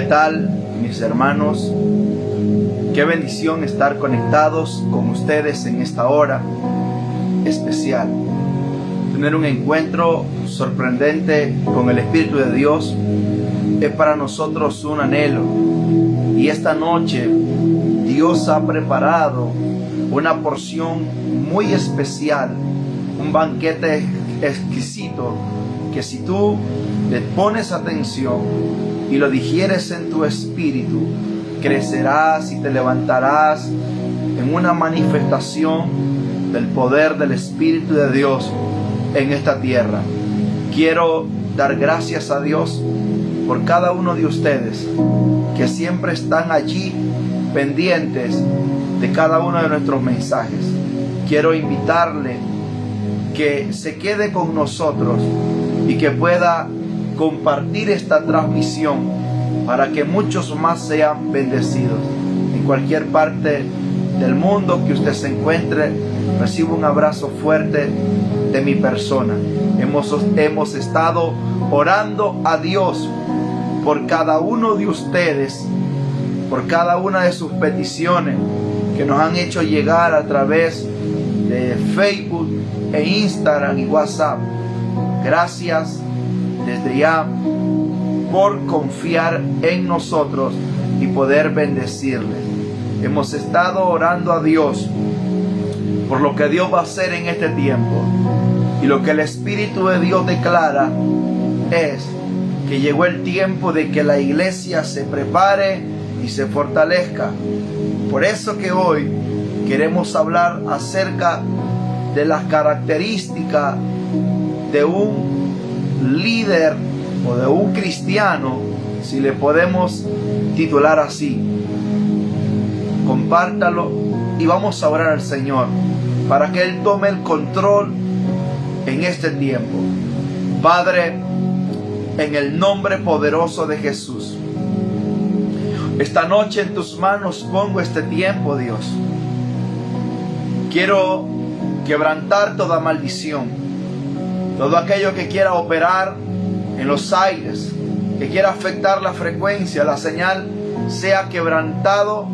tal, mis hermanos? Qué bendición estar conectados con ustedes en esta hora especial. Tener un encuentro sorprendente con el Espíritu de Dios es para nosotros un anhelo. Y esta noche Dios ha preparado una porción muy especial, un banquete exquisito que si tú le pones atención y lo digieres en tu espíritu, crecerás y te levantarás en una manifestación del poder del Espíritu de Dios en esta tierra. Quiero dar gracias a Dios por cada uno de ustedes que siempre están allí pendientes de cada uno de nuestros mensajes. Quiero invitarle que se quede con nosotros y que pueda compartir esta transmisión para que muchos más sean bendecidos. En cualquier parte del mundo que usted se encuentre, reciba un abrazo fuerte de mi persona. Hemos estado orando a Dios por cada uno de ustedes, por cada una de sus peticiones que nos han hecho llegar a través de Facebook e Instagram y WhatsApp. Gracias desde ya por confiar en nosotros y poder bendecirles. Hemos estado orando a Dios por lo que Dios va a hacer en este tiempo. Y lo que el Espíritu de Dios declara es que llegó el tiempo de que la iglesia se prepare y se fortalezca. Por eso que hoy queremos hablar acerca de las características de un líder o de un cristiano, si le podemos titular así. Compártalo y vamos a orar al Señor para que Él tome el control en este tiempo. Padre, en el nombre poderoso de Jesús, esta noche en tus manos pongo este tiempo, Dios. Quiero quebrantar toda maldición, todo aquello que quiera operar en los aires, que quiera afectar la frecuencia, la señal, sea quebrantado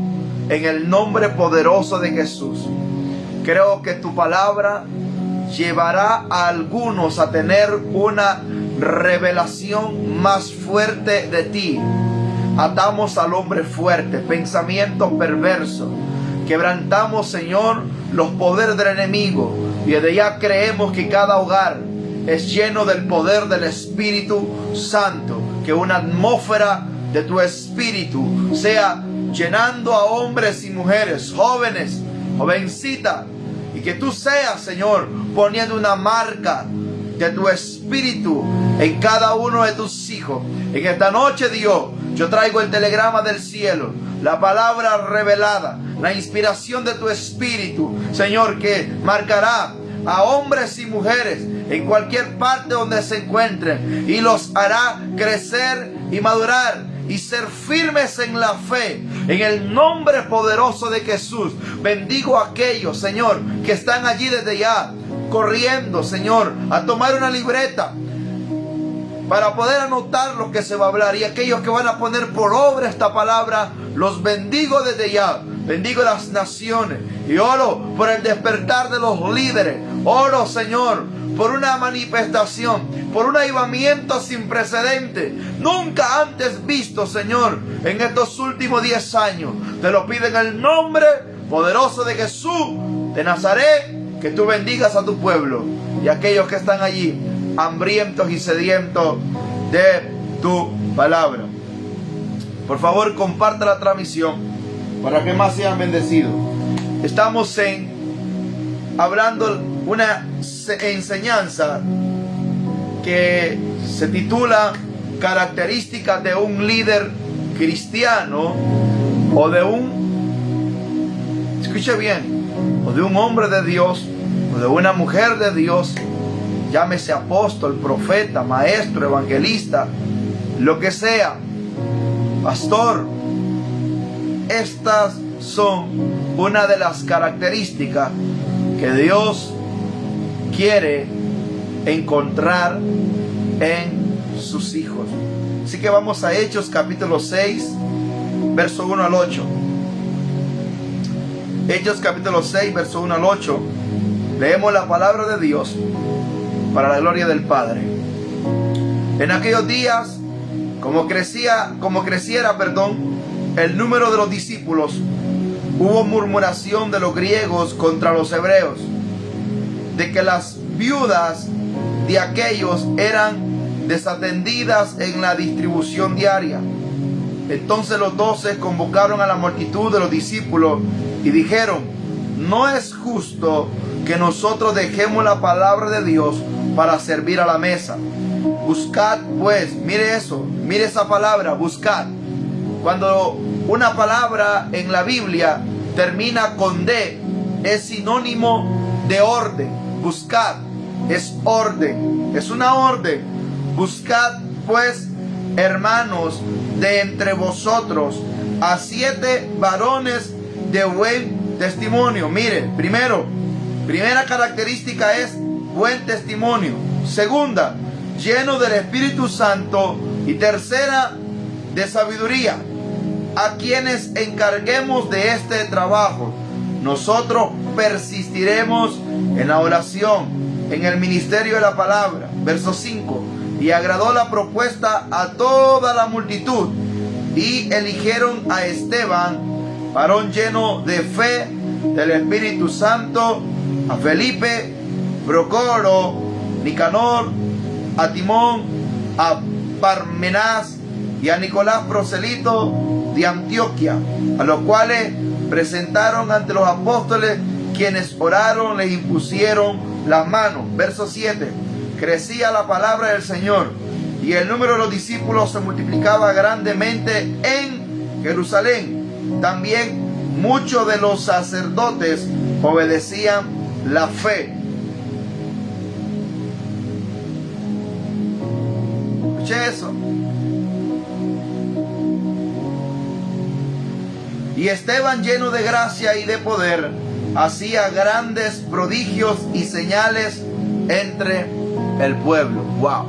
en el nombre poderoso de Jesús. Creo que tu palabra llevará a algunos a tener una revelación más fuerte de ti. Atamos al hombre fuerte, pensamientos perversos. Quebrantamos, Señor, los poderes del enemigo. Y desde ya creemos que cada hogar es lleno del poder del Espíritu Santo. Que una atmósfera de tu Espíritu sea llenando a hombres y mujeres, jóvenes, jovencitas. Y que tú seas, Señor, poniendo una marca de tu Espíritu en cada uno de tus hijos. En esta noche, Dios, yo traigo el telegrama del cielo, la palabra revelada, la inspiración de tu Espíritu, Señor, que marcará a hombres y mujeres en cualquier parte donde se encuentren y los hará crecer y madurar y ser firmes en la fe. En el nombre poderoso de Jesús, bendigo a aquellos, Señor, que están allí desde ya, corriendo, Señor, a tomar una libreta para poder anotar lo que se va a hablar. Y aquellos que van a poner por obra esta palabra, los bendigo desde ya. Bendigo las naciones y oro por el despertar de los líderes. Oro, Señor, por una manifestación, por un avivamiento sin precedente, nunca antes visto, Señor, en estos últimos 10 años. Te lo pido en el nombre poderoso de Jesús de Nazaret, que tú bendigas a tu pueblo y a aquellos que están allí, hambrientos y sedientos de tu palabra. Por favor, comparte la transmisión para que más sean bendecidos. Estamos hablando una enseñanza que se titula características de un líder cristiano o de escuche bien, o de un hombre de Dios o de una mujer de Dios, llámese apóstol, profeta, maestro, evangelista, lo que sea, pastor. Estas son una de las características que Dios quiere encontrar en sus hijos. Así que vamos a Hechos capítulo 6, verso 1 al 8. Hechos capítulo 6, verso 1 al 8. Leemos la palabra de Dios para la gloria del Padre. En aquellos días, como creciera, el número de los discípulos, hubo murmuración de los griegos contra los hebreos, de que las viudas de aquellos eran desatendidas en la distribución diaria. Entonces los 12 convocaron a la multitud de los discípulos y dijeron: no es justo que nosotros dejemos la palabra de Dios para servir a la mesa. Buscad pues, mire eso, mire esa palabra, buscad. Cuando una palabra en la Biblia termina con D, es sinónimo de orden. Buscad es orden, es una orden. Buscad pues, hermanos, de entre vosotros a 7 varones de buen testimonio. Miren, primera característica es buen testimonio. Segunda, lleno del Espíritu Santo. Y tercera, de sabiduría, a quienes encarguemos de este trabajo. Nosotros persistiremos en la oración, en el ministerio de la palabra. Verso 5. Y agradó la propuesta a toda la multitud, y eligieron a Esteban, varón lleno de fe, del Espíritu Santo, a Felipe, Procoro, Nicanor, a Timón, a Parmenás y a Nicolás, prosélito de Antioquía, a los cuales presentaron ante los apóstoles, quienes oraron, les impusieron las manos. Verso 7. Crecía la palabra del Señor, y el número de los discípulos se multiplicaba grandemente en Jerusalén. También muchos de los sacerdotes obedecían la fe. Escuche eso. Y Esteban, lleno de gracia y de poder, hacía grandes prodigios y señales entre el pueblo. Wow.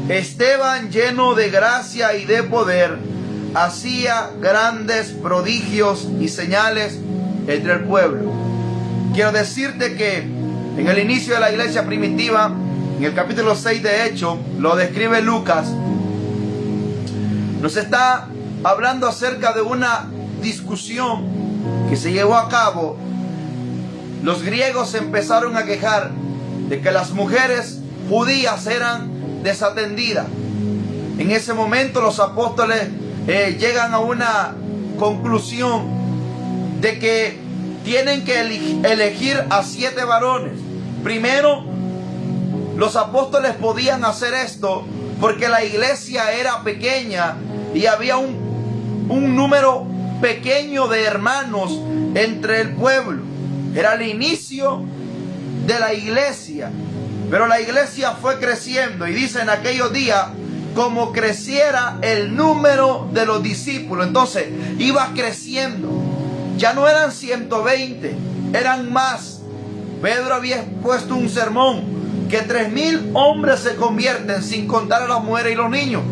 Esteban, lleno de gracia y de poder, hacía grandes prodigios y señales entre el pueblo. Quiero decirte que en el inicio de la iglesia primitiva, en el capítulo 6 de Hechos, lo describe Lucas. Nos está hablando acerca de una discusión que se llevó a cabo. Los griegos se empezaron a quejar de que las mujeres judías eran desatendidas. En ese momento los apóstoles llegan a una conclusión de que tienen que elegir a 7 varones. Primero, los apóstoles podían hacer esto porque la iglesia era pequeña y había un número pequeño de hermanos entre el pueblo. Era el inicio de la iglesia, pero la iglesia fue creciendo, y dice en aquellos días, como creciera el número de los discípulos. Entonces iba creciendo, ya no eran 120, eran más. Pedro había puesto un sermón que 3,000 hombres se convierten, sin contar a las mujeres y los niños.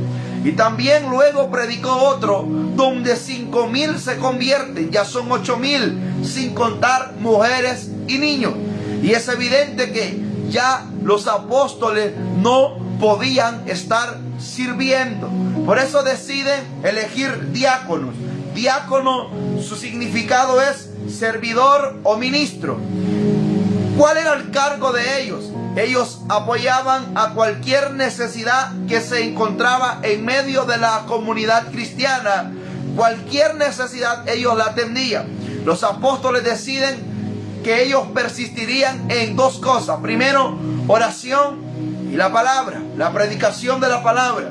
Y también luego predicó otro donde 5,000 se convierten, ya son 8,000, sin contar mujeres y niños. Y es evidente que ya los apóstoles no podían estar sirviendo. Por eso deciden elegir diáconos. Diácono, su significado es servidor o ministro. ¿Cuál era el cargo de ellos? Ellos apoyaban a cualquier necesidad que se encontraba en medio de la comunidad cristiana. Cualquier necesidad ellos la atendían. Los apóstoles deciden que ellos persistirían en 2 cosas. Primero, oración y la palabra, la predicación de la palabra.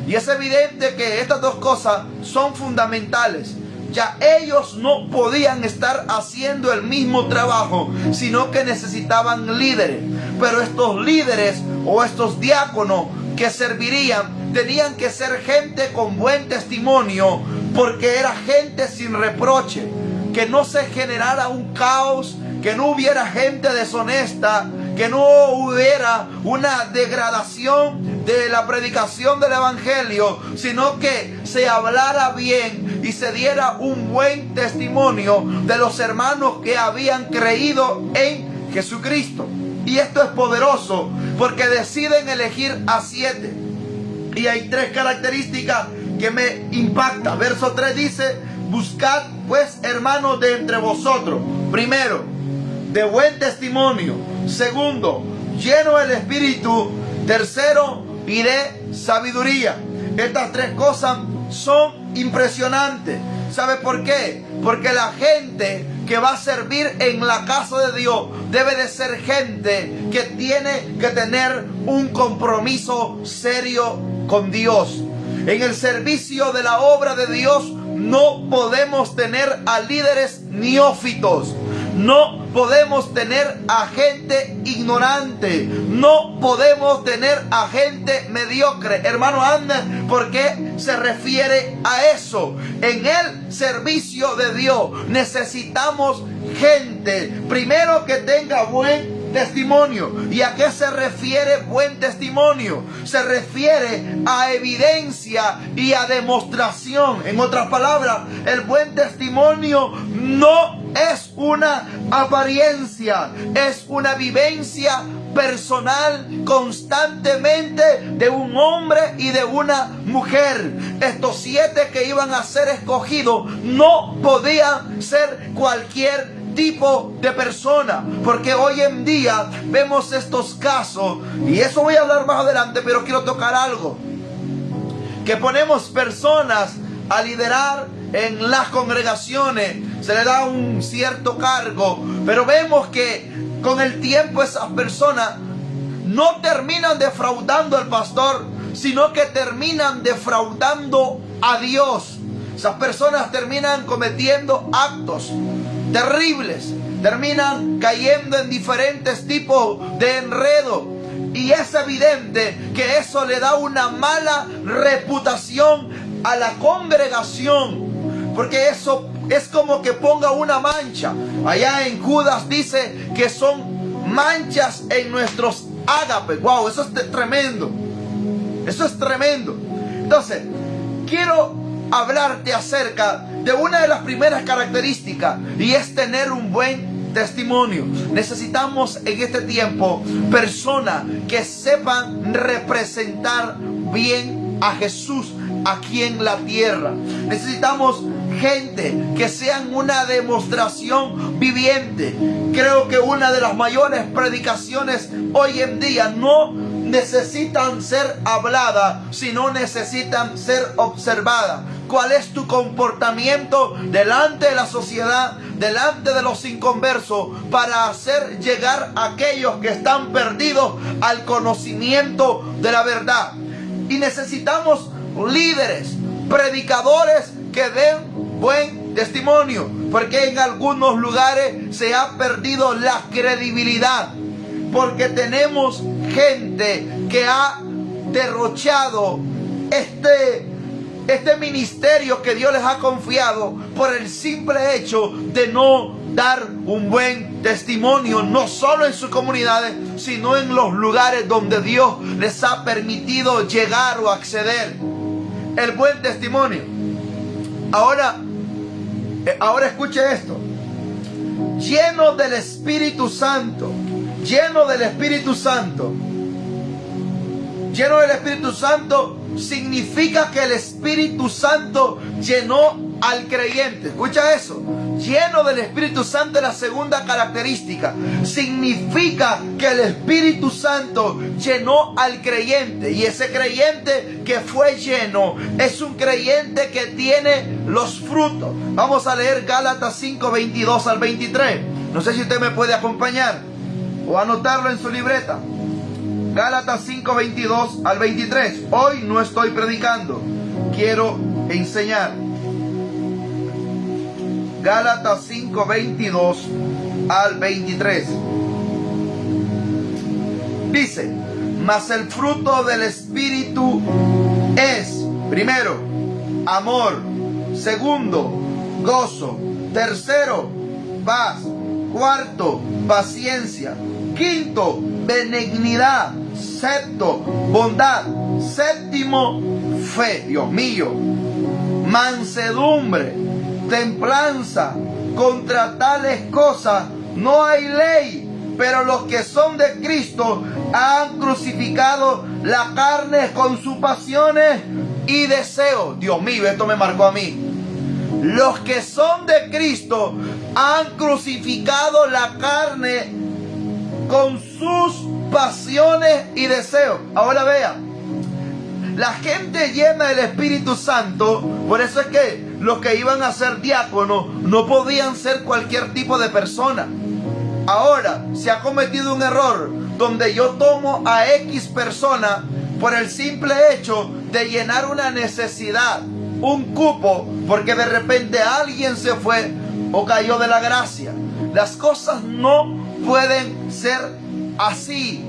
Y es evidente que estas 2 cosas son fundamentales. Ya ellos no podían estar haciendo el mismo trabajo, sino que necesitaban líderes. Pero estos líderes o estos diáconos que servirían tenían que ser gente con buen testimonio, porque era gente sin reproche, que no se generara un caos, que no hubiera gente deshonesta, que no hubiera una degradación de la predicación del Evangelio, sino que se hablara bien y se diera un buen testimonio de los hermanos que habían creído en Jesucristo. Y esto es poderoso porque deciden elegir a 7. Y hay 3 características que me impactan. Verso 3 dice: buscad pues, hermanos, de entre vosotros, primero, de buen testimonio; segundo, lleno del Espíritu; tercero, y de sabiduría. Estas 3 cosas son impresionantes. ¿Sabe por qué? Porque la gente que va a servir en la casa de Dios debe de ser gente que tiene que tener un compromiso serio con Dios. En el servicio de la obra de Dios no podemos tener a líderes neófitos. No podemos tener a gente ignorante. No podemos tener a gente mediocre. Hermano, anda, ¿por qué se refiere a eso? En el servicio de Dios necesitamos gente, primero, que tenga buen testimonio. ¿Y a qué se refiere buen testimonio? Se refiere a evidencia y a demostración. En otras palabras, el buen testimonio no es una apariencia, es una vivencia personal constantemente de un hombre y de una mujer. Estos 7 que iban a ser escogidos no podían ser cualquier tipo de persona, porque hoy en día vemos estos casos, y eso voy a hablar más adelante, pero quiero tocar algo, que ponemos personas a liderar en las congregaciones, se le da un cierto cargo, pero vemos que con el tiempo esas personas no terminan defraudando al pastor, sino que terminan defraudando a Dios. Esas personas terminan cometiendo actos terribles, terminan cayendo en diferentes tipos de enredo, y es evidente que eso le da una mala reputación a la congregación, porque eso es como que ponga una mancha. Allá en Judas dice que son manchas en nuestros ágapes. Wow, eso es tremendo. Eso es tremendo. Entonces, quiero hablarte acerca de una de las primeras características, y es tener un buen testimonio. Necesitamos en este tiempo personas que sepan representar bien a Jesús aquí en la tierra. Necesitamos gente que sean una demostración viviente. Creo que una de las mayores predicaciones hoy en día no necesitan ser habladas, sino necesitan ser observadas. ¿Cuál es tu comportamiento delante de la sociedad, delante de los inconversos, para hacer llegar a aquellos que están perdidos al conocimiento de la verdad? Y necesitamos líderes, predicadores que den buen testimonio, porque en algunos lugares se ha perdido la credibilidad, porque tenemos gente que ha derrochado este ministerio que Dios les ha confiado por el simple hecho de no dar un buen testimonio, no solo en sus comunidades, sino en los lugares donde Dios les ha permitido llegar o acceder. El buen testimonio. Ahora escuche esto. Lleno del Espíritu Santo. Lleno del Espíritu Santo. Lleno del Espíritu Santo significa que el Espíritu Santo llenó al creyente. Escucha eso. Lleno del Espíritu Santo es la segunda característica. Significa que el Espíritu Santo llenó al creyente. Y ese creyente que fue lleno es un creyente que tiene los frutos. Vamos a leer Gálatas 5, 22 al 23. No sé si usted me puede acompañar o anotarlo en su libreta. Gálatas 5, 22 al 23. Hoy no estoy predicando, quiero enseñar. Gálatas 5, 22 al 23. Dice: mas el fruto del Espíritu es, primero, amor; segundo, gozo; tercero, paz; cuarto, paciencia; Quinto, benignidad. Sexto, bondad. Séptimo, fe. Dios mío. Mansedumbre, templanza. Contra tales cosas no hay ley, pero los que son de Cristo han crucificado la carne con sus pasiones y deseos. Dios mío, esto me marcó a mí. Los que son de Cristo han crucificado la carne con sus pasiones y deseos. Ahora vean, la gente llena del Espíritu Santo, por eso es que los que iban a ser diáconos no podían ser cualquier tipo de persona. Ahora se ha cometido un error donde yo tomo a X persona por el simple hecho de llenar una necesidad, un cupo, porque de repente alguien se fue o cayó de la gracia. Las cosas no pueden ser así,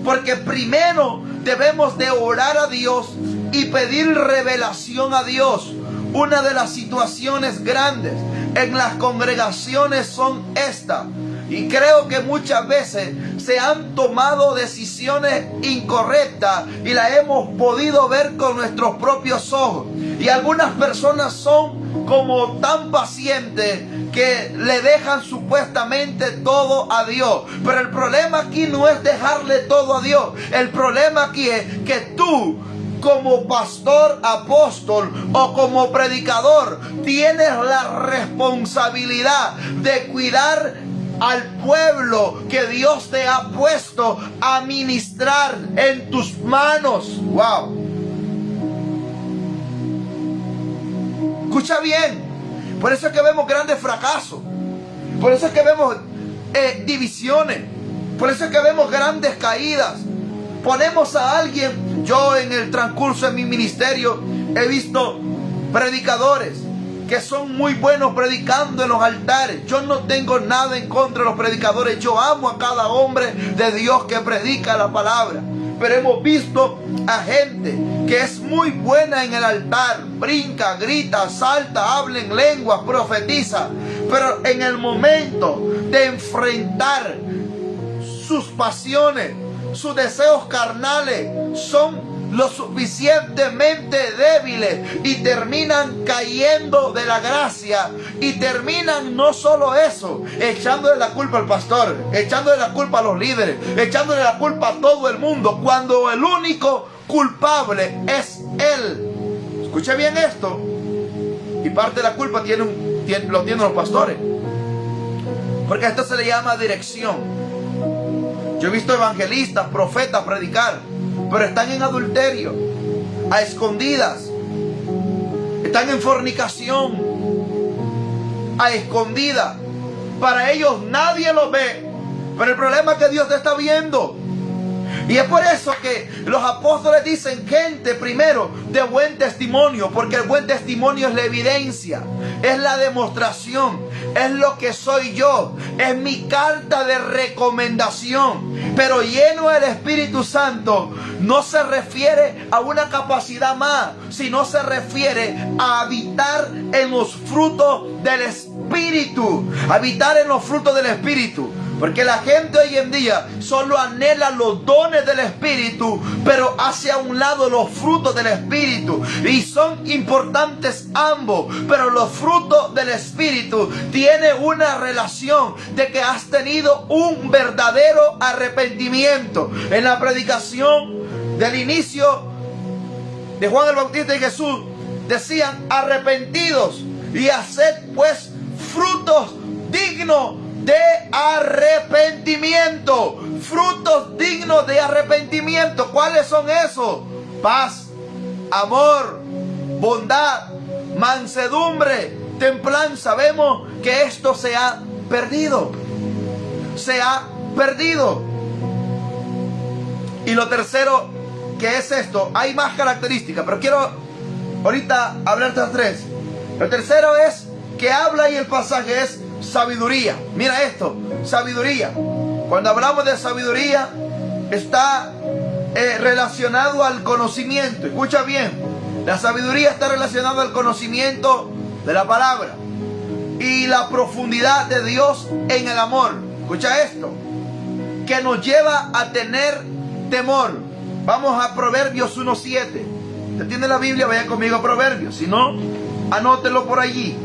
porque primero debemos de orar a Dios y pedir revelación a Dios. Una de las situaciones grandes en las congregaciones son estas. Y creo que muchas veces se han tomado decisiones incorrectas y las hemos podido ver con nuestros propios ojos. Y algunas personas son como tan pacientes que le dejan supuestamente todo a Dios. Pero el problema aquí no es dejarle todo a Dios. El problema aquí es que tú, como pastor, apóstol o como predicador, tienes la responsabilidad de cuidar al pueblo que Dios te ha puesto a ministrar en tus manos. Wow. Escucha bien. Por eso es que vemos grandes fracasos. Por eso es que vemos divisiones. Por eso es que vemos grandes caídas. Ponemos a alguien. Yo en el transcurso de mi ministerio he visto predicadores que son muy buenos predicando en los altares. Yo no tengo nada en contra de los predicadores. Yo amo a cada hombre de Dios que predica la palabra. Pero hemos visto a gente que es muy buena en el altar. Brinca, grita, salta, habla en lenguas, profetiza. Pero en el momento de enfrentar sus pasiones, sus deseos carnales, son lo suficientemente débiles y terminan cayendo de la gracia. Y terminan no solo eso, echándole la culpa al pastor, echándole la culpa a los líderes, echándole la culpa a todo el mundo, cuando el único culpable es él. Escuche bien esto. Y parte de la culpa lo tienen los pastores, porque a esto se le llama dirección. Yo he visto evangelistas, profetas predicar, pero están en adulterio, a escondidas. Están en fornicación, a escondidas. Para ellos nadie los ve, pero el problema es que Dios te está viendo. Y es por eso que los apóstoles dicen: gente primero de buen testimonio, porque el buen testimonio es la evidencia, es la demostración, es lo que soy yo, es mi carta de recomendación. Pero lleno del Espíritu Santo no se refiere a una capacidad más, sino se refiere a habitar en los frutos del Espíritu. Habitar en los frutos del Espíritu. Porque la gente hoy en día solo anhela los dones del Espíritu, pero hace a un lado los frutos del Espíritu. Y son importantes ambos, pero los frutos del Espíritu tienen una relación de que has tenido un verdadero arrepentimiento. En la predicación del inicio de Juan el Bautista y Jesús decían: arrepentidos y haced pues frutos dignos de arrepentimiento. Frutos dignos de arrepentimiento. ¿Cuáles son esos? Paz, amor, bondad, mansedumbre, templanza. Vemos que esto se ha perdido. Se ha perdido. Y lo tercero, que es esto, hay más características, pero quiero ahorita hablar de estas tres. El tercero es que habla, y el pasaje es sabiduría. Mira esto, sabiduría. Cuando hablamos de sabiduría, está relacionado al conocimiento. Escucha bien, la sabiduría está relacionada al conocimiento de la palabra y la profundidad de Dios en el amor. Escucha esto. que nos lleva a tener temor. Vamos a Proverbios 1:7. ¿Usted tiene la Biblia? Vaya conmigo a Proverbios. Si no, anótelo por allí.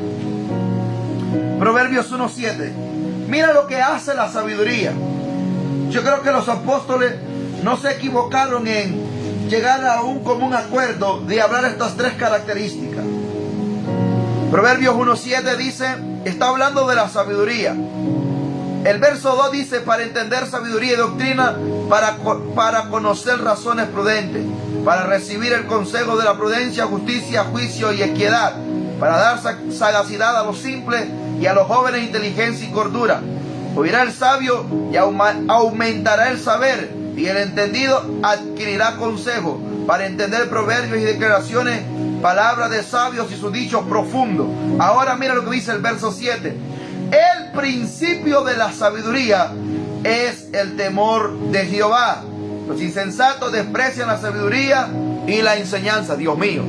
Proverbios 1:7. Mira lo que hace la sabiduría. Yo creo que los apóstoles no se equivocaron en llegar a un común acuerdo de hablar estas tres características. Proverbios 1:7 dice, está hablando de la sabiduría. El verso 2 dice, para entender sabiduría y doctrina, para conocer razones prudentes, para recibir el consejo de la prudencia, justicia, juicio y equidad, para dar sagacidad a los simples y a los jóvenes inteligencia y cordura. Oirá el sabio y aumentará el saber, y el entendido adquirirá consejo, para entender proverbios y declaraciones, palabras de sabios y sus dichos profundos. Ahora mira lo que dice el verso 7. El principio de la sabiduría es el temor de Jehová. Los insensatos desprecian la sabiduría y la enseñanza. Dios mío.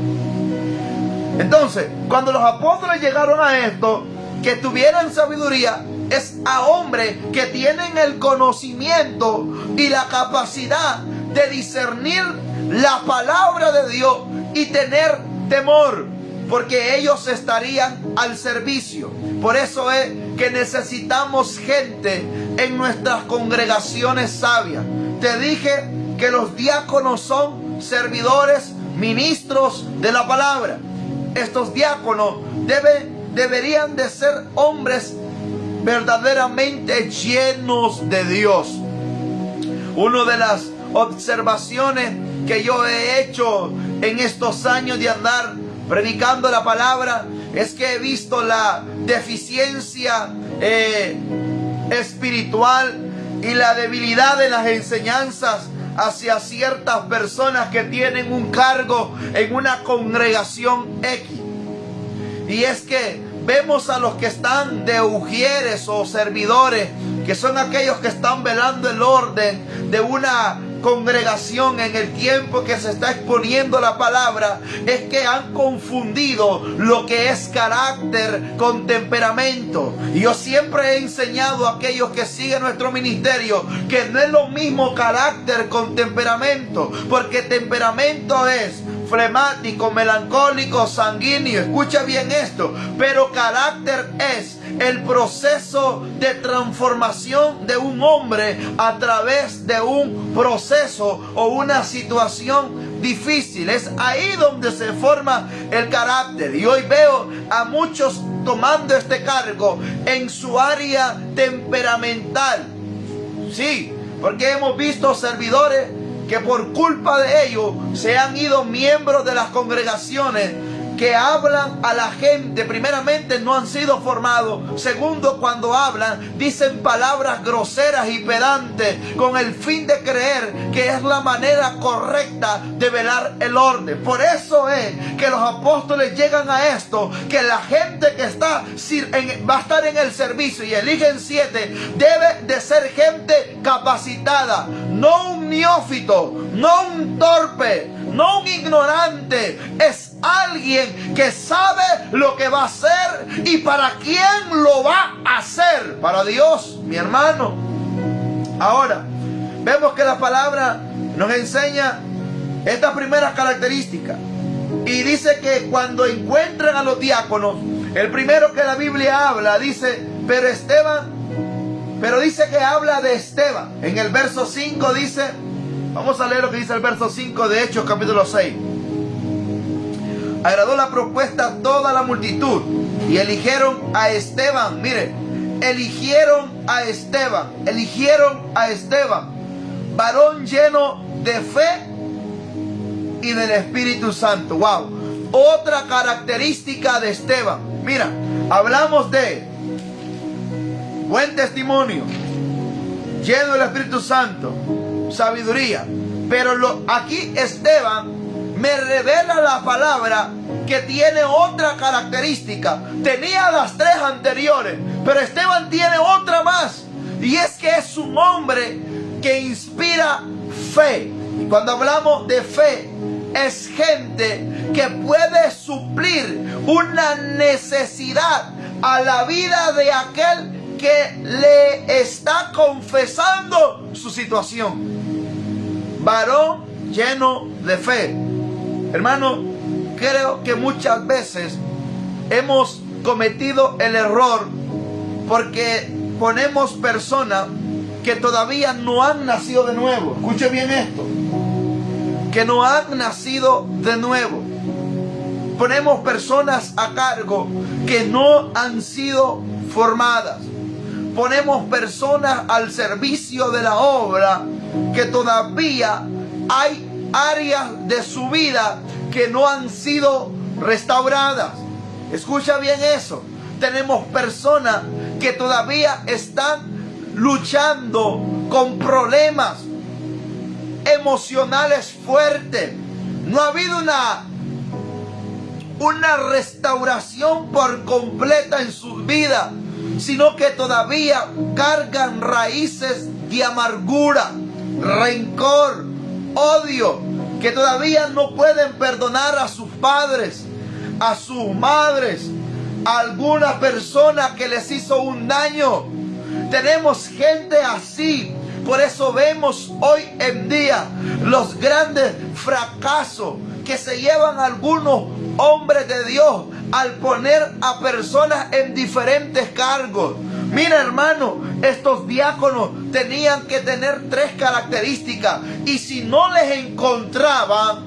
Entonces, cuando los apóstoles llegaron a esto, que tuvieran sabiduría, es a hombres que tienen el conocimiento y la capacidad de discernir la palabra de Dios y tener temor, porque ellos estarían al servicio. Por eso es que necesitamos gente en nuestras congregaciones sabias. Te dije que los diáconos son servidores, ministros de la palabra. Estos diáconos deberían de ser hombres verdaderamente llenos de Dios. Una de las observaciones que yo he hecho en estos años de andar predicando la palabra es que he visto la deficiencia espiritual y la debilidad en las enseñanzas hacia ciertas personas que tienen un cargo en una congregación X. Y es que vemos a los que están de ujieres o servidores, que son aquellos que están velando el orden de una congregación en el tiempo que se está exponiendo la palabra, es que han confundido lo que es carácter con temperamento. Y yo siempre he enseñado a aquellos que siguen nuestro ministerio que no es lo mismo carácter con temperamento, porque temperamento es flemático, melancólico, sanguíneo. Escucha bien esto. Pero carácter es el proceso de transformación de un hombre a través de un proceso o una situación difícil. Es ahí donde se forma el carácter. Y hoy veo a muchos tomando este cargo en su área temperamental. Sí, porque hemos visto servidores que por culpa de ellos se han ido miembros de las congregaciones que hablan a la gente. Primeramente, no han sido formados. Segundo, cuando hablan, dicen palabras groseras y pedantes con el fin de creer que es la manera correcta de velar el orden. Por eso es que los apóstoles llegan a esto, que la gente que va a estar en el servicio, y eligen 7, debe de ser gente capacitada, no un neófito, no un torpe, no un ignorante. Es alguien que sabe lo que va a hacer y para quién lo va a hacer. Para Dios, mi hermano. Ahora, vemos que la palabra nos enseña esta primera característica. Y dice que cuando encuentran a los diáconos, el primero que la Biblia habla, dice, pero dice que habla de Esteban. En el verso 5 dice, vamos a leer lo que dice el verso 5 de Hechos capítulo 6. Agradó la propuesta a toda la multitud y eligieron a Esteban. Mire, eligieron a Esteban, varón lleno de fe y del Espíritu Santo. Wow, otra característica de Esteban. Mira, hablamos de buen testimonio, lleno del Espíritu Santo, sabiduría. Pero aquí Esteban me revela la palabra que tiene otra característica. Tenía las 3 anteriores, pero Esteban tiene otra más. Y es que es un hombre que inspira fe. Y cuando hablamos de fe, es gente que puede suplir una necesidad a la vida de aquel que le está confesando su situación. Varón lleno de fe. Hermano, creo que muchas veces hemos cometido el error porque ponemos personas que todavía no han nacido de nuevo. Escuche bien esto. Que no han nacido de nuevo. Ponemos personas a cargo que no han sido formadas. Ponemos personas al servicio de la obra que todavía hay áreas de su vida que no han sido restauradas. Escucha bien eso. Tenemos personas que todavía están luchando con problemas emocionales fuertes. No ha habido una restauración por completa en sus vidas, sino que todavía cargan raíces de amargura, rencor, odio, que todavía no pueden perdonar a sus padres, a sus madres, a alguna persona que les hizo un daño. Tenemos gente así. Por eso vemos hoy en día los grandes fracasos que se llevan algunos hombres de Dios al poner a personas en diferentes cargos. Mira, hermano, estos diáconos tenían que tener 3 características, y si no les encontraban,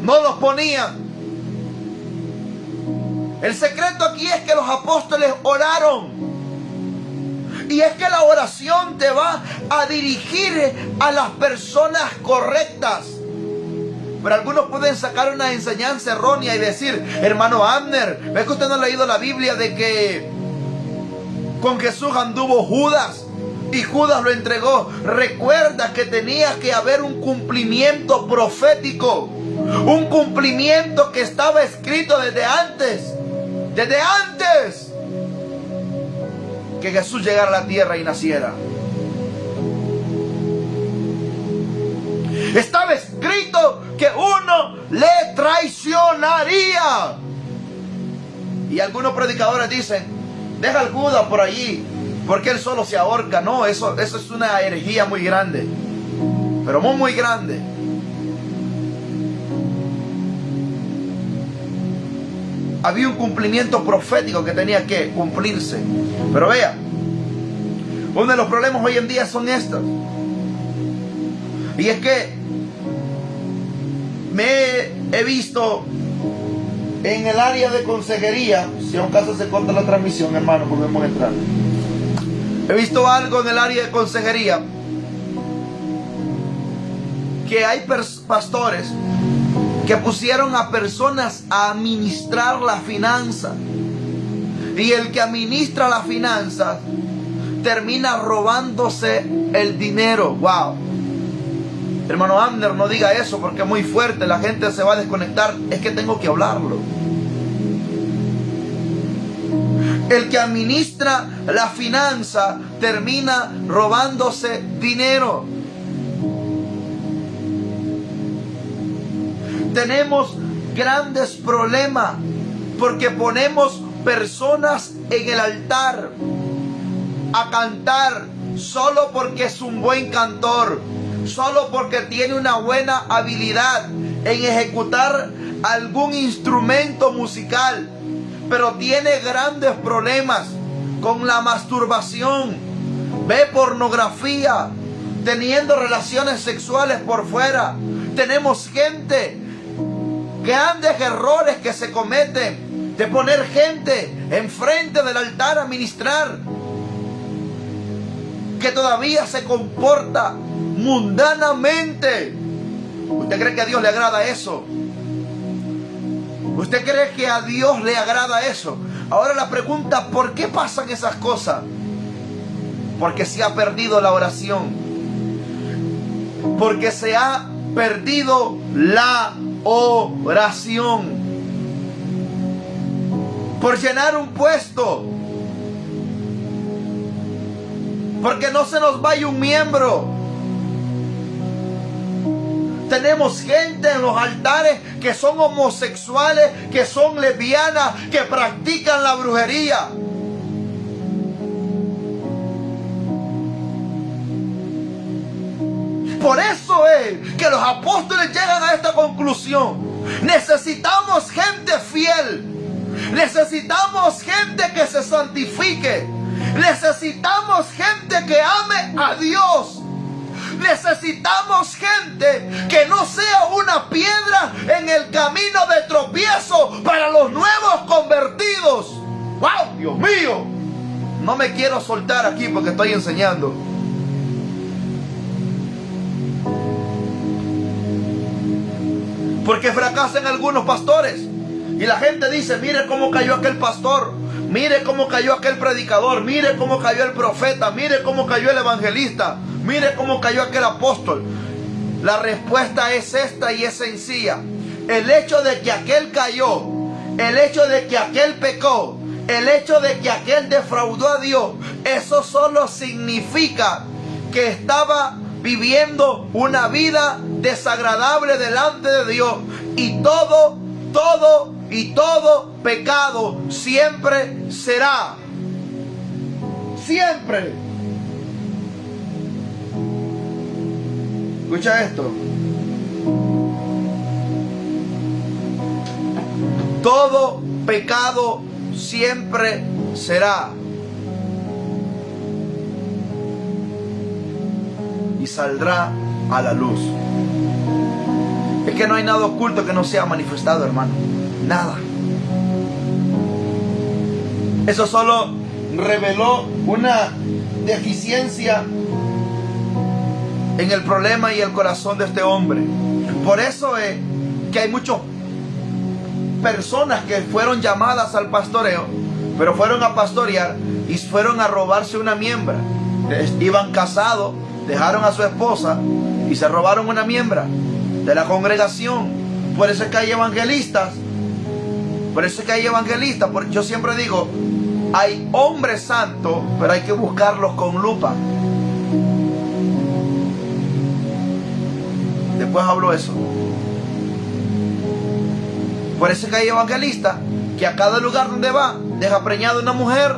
no los ponían. El secreto aquí es que los apóstoles oraron. Y es que la oración te va a dirigir a las personas correctas. Pero algunos pueden sacar una enseñanza errónea y decir: hermano Abner, ¿ves que usted no ha leído la Biblia de que con Jesús anduvo Judas y Judas lo entregó? Recuerda que tenía que haber un cumplimiento profético, un cumplimiento que estaba escrito desde antes que Jesús llegara a la tierra y naciera. Estaba escrito que uno le traicionaría. Y algunos predicadores dicen: deja al Judas por allí, porque él solo se ahorca. No, eso es una herejía muy grande, pero muy grande. Había un cumplimiento profético que tenía que cumplirse. Pero vea, uno de los problemas hoy en día son estos. Y es que he visto en el área de consejería, si a un caso se corta la transmisión, hermano, podemos entrar. He visto algo en el área de consejería, que hay pastores que pusieron a personas a administrar la finanza. Y el que administra la finanza termina robándose el dinero. Wow. Hermano Abner, no diga eso porque es muy fuerte, la gente se va a desconectar. Es que tengo que hablarlo. El que administra la finanza termina robándose dinero. Tenemos grandes problemas porque ponemos personas en el altar a cantar solo porque es un buen cantor, solo porque tiene una buena habilidad en ejecutar algún instrumento musical, pero tiene grandes problemas con la masturbación, ve pornografía, teniendo relaciones sexuales por fuera. Tenemos gente, grandes errores que se cometen de poner gente enfrente del altar a ministrar, que todavía se comporta mundanamente. ¿Usted cree que a Dios le agrada eso? ¿Usted cree que a Dios le agrada eso? Ahora la pregunta: ¿por qué pasan esas cosas? Porque se ha perdido la oración, porque se ha perdido la oración, por llenar un puesto, porque no se nos vaya un miembro. Tenemos gente en los altares que son homosexuales, que son lesbianas, que practican la brujería. Por eso es que los apóstoles llegan a esta conclusión. Necesitamos gente fiel. Necesitamos gente que se santifique. Necesitamos gente que ame a Dios. Necesitamos gente que no sea una piedra en el camino de tropiezo para los nuevos convertidos. ¡Wow! Dios mío. No me quiero soltar aquí porque estoy enseñando. Porque fracasan algunos pastores. Y la gente dice, mire cómo cayó aquel pastor. Mire cómo cayó aquel predicador. Mire cómo cayó el profeta. Mire cómo cayó el evangelista. Mire cómo cayó aquel apóstol. La respuesta es esta y es sencilla. El hecho de que aquel cayó, el hecho de que aquel pecó, el hecho de que aquel defraudó a Dios, eso solo significa que estaba viviendo una vida desagradable delante de Dios. Y todo pecado siempre será. Siempre. Escucha esto. Todo pecado siempre será. Y saldrá a la luz. Es que no hay nada oculto que no sea manifestado, hermano. Nada. Eso solo reveló una deficiencia en el problema y el corazón de este hombre. Por eso es que hay muchas personas que fueron llamadas al pastoreo, pero fueron a pastorear y fueron a robarse una miembra. Iban casados, dejaron a su esposa y se robaron una miembra de la congregación. Por eso es que hay evangelistas. Yo siempre digo, hay hombres santos, pero hay que buscarlos con lupa. Después hablo eso. Por eso es que hay evangelistas que a cada lugar donde va deja preñada una mujer.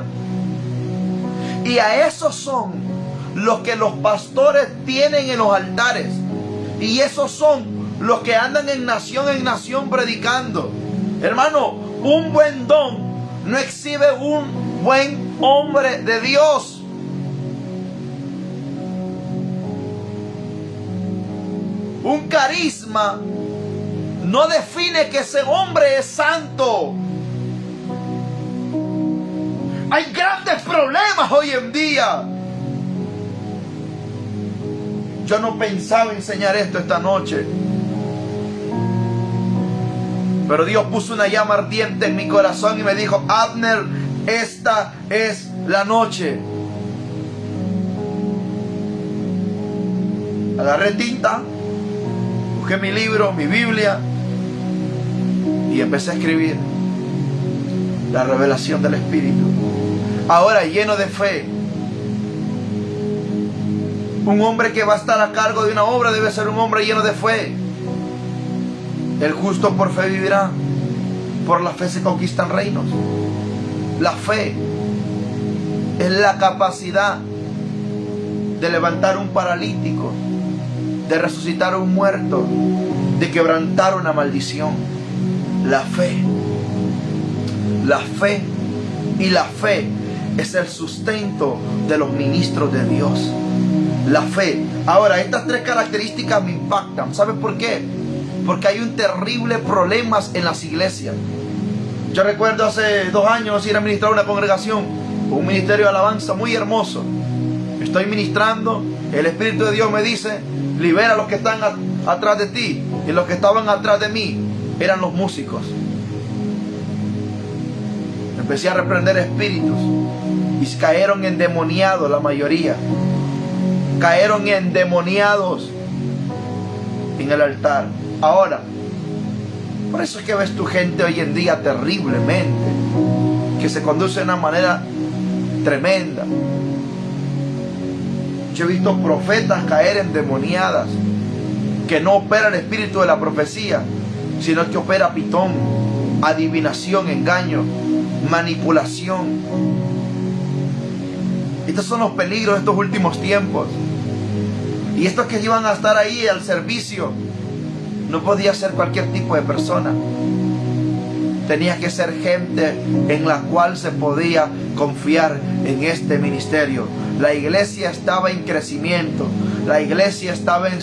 Y a esos son los que los pastores tienen en los altares. Y esos son los que andan en nación predicando. Hermano, un buen don no exhibe un buen hombre de Dios. Un carisma no define que ese hombre es santo. Hay grandes problemas hoy en día. Yo no pensaba enseñar esto esta noche, pero Dios puso una llama ardiente en mi corazón y me dijo, Abner, esta es la noche. Agarré tinta, busqué mi libro, mi Biblia, y empecé a escribir la revelación del Espíritu. Ahora lleno de fe. Un hombre que va a estar a cargo de una obra debe ser un hombre lleno de fe. El justo por fe vivirá. Por la fe se conquistan reinos. La fe es la capacidad de levantar un paralítico, de resucitar a un muerto, de quebrantar una maldición. La fe. La fe. Y la fe es el sustento de los ministros de Dios. La fe. Ahora, estas tres características me impactan. ¿Sabes por qué? Porque hay un terrible problema en las iglesias. Yo recuerdo hace 2 años ir a ministrar a una congregación, un ministerio de alabanza muy hermoso. Estoy ministrando, el Espíritu de Dios me dice, libera a los que están atrás de ti. Y los que estaban atrás de mí eran los músicos. Empecé a reprender espíritus y cayeron endemoniados la mayoría. Cayeron endemoniados en el altar. Ahora, por eso es que ves tu gente hoy en día terriblemente, que se conduce de una manera tremenda. Yo he visto profetas caer endemoniadas, que no opera el espíritu de la profecía, sino que opera pitón, adivinación, engaño, manipulación. Estos son los peligros de estos últimos tiempos. Y estos que iban a estar ahí al servicio, no podía ser cualquier tipo de persona. Tenía que ser gente en la cual se podía confiar en este ministerio. La iglesia estaba en crecimiento. La iglesia estaba en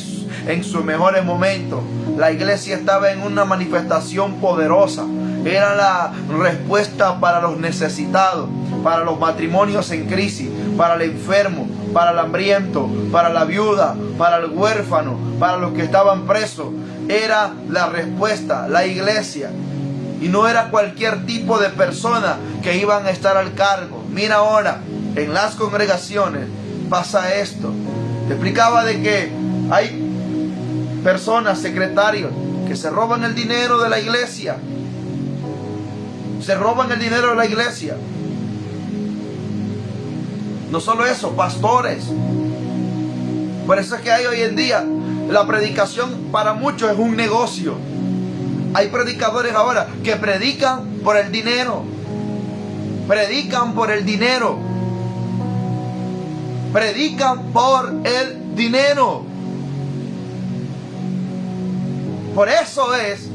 sus mejores momentos. La iglesia estaba en una manifestación poderosa. Era la respuesta para los necesitados, para los matrimonios en crisis, para el enfermo, para el hambriento, para la viuda, para el huérfano, para los que estaban presos. Era la respuesta, la iglesia. Y no era cualquier tipo de persona que iban a estar al cargo. Mira ahora, en las congregaciones pasa esto. Te explicaba de que hay personas, secretarios, que se roban el dinero de la iglesia. Se roban el dinero de la iglesia. No solo eso, pastores. Por eso es que hay hoy en día, la predicación para muchos es un negocio. Hay predicadores ahora que predican por el dinero. Predican por el dinero. Predican por el dinero. Por eso es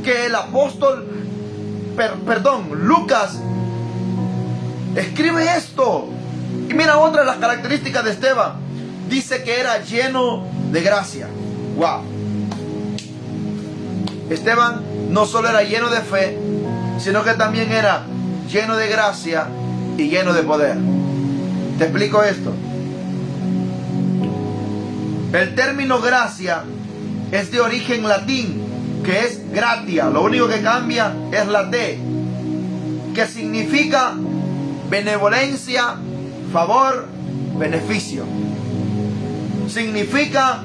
que el apóstol, Lucas, escribe esto. Y mira otra de las características de Esteban. Dice que era lleno de gracia. Wow. Esteban no solo era lleno de fe, sino que también era lleno de gracia y lleno de poder. Te explico esto. El término gracia es de origen latín, que es gratia. Lo único que cambia es la T, que significa benevolencia, favor, beneficio. Significa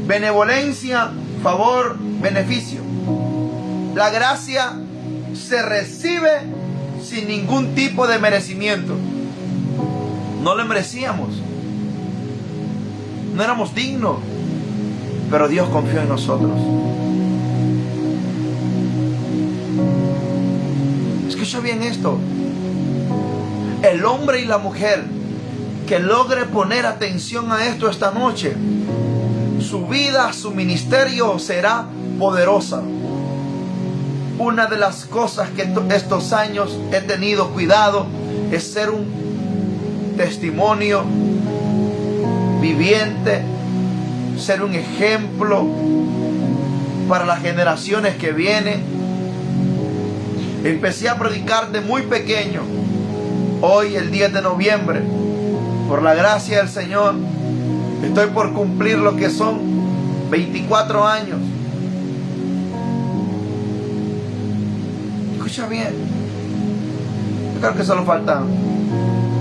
benevolencia, favor, beneficio. La gracia se recibe sin ningún tipo de merecimiento. No le merecíamos. No éramos dignos. Pero Dios confió en nosotros. Escucha bien esto. El hombre y la mujer que logre poner atención a esto esta noche, su vida, su ministerio será poderosa. Una de las cosas que estos años he tenido cuidado es ser un testimonio viviente, ser un ejemplo para las generaciones que vienen. Empecé a predicar de muy pequeño. Hoy, el 10 de noviembre, por la gracia del Señor, estoy por cumplir lo que son 24 años. Escucha bien. Yo creo que solo faltan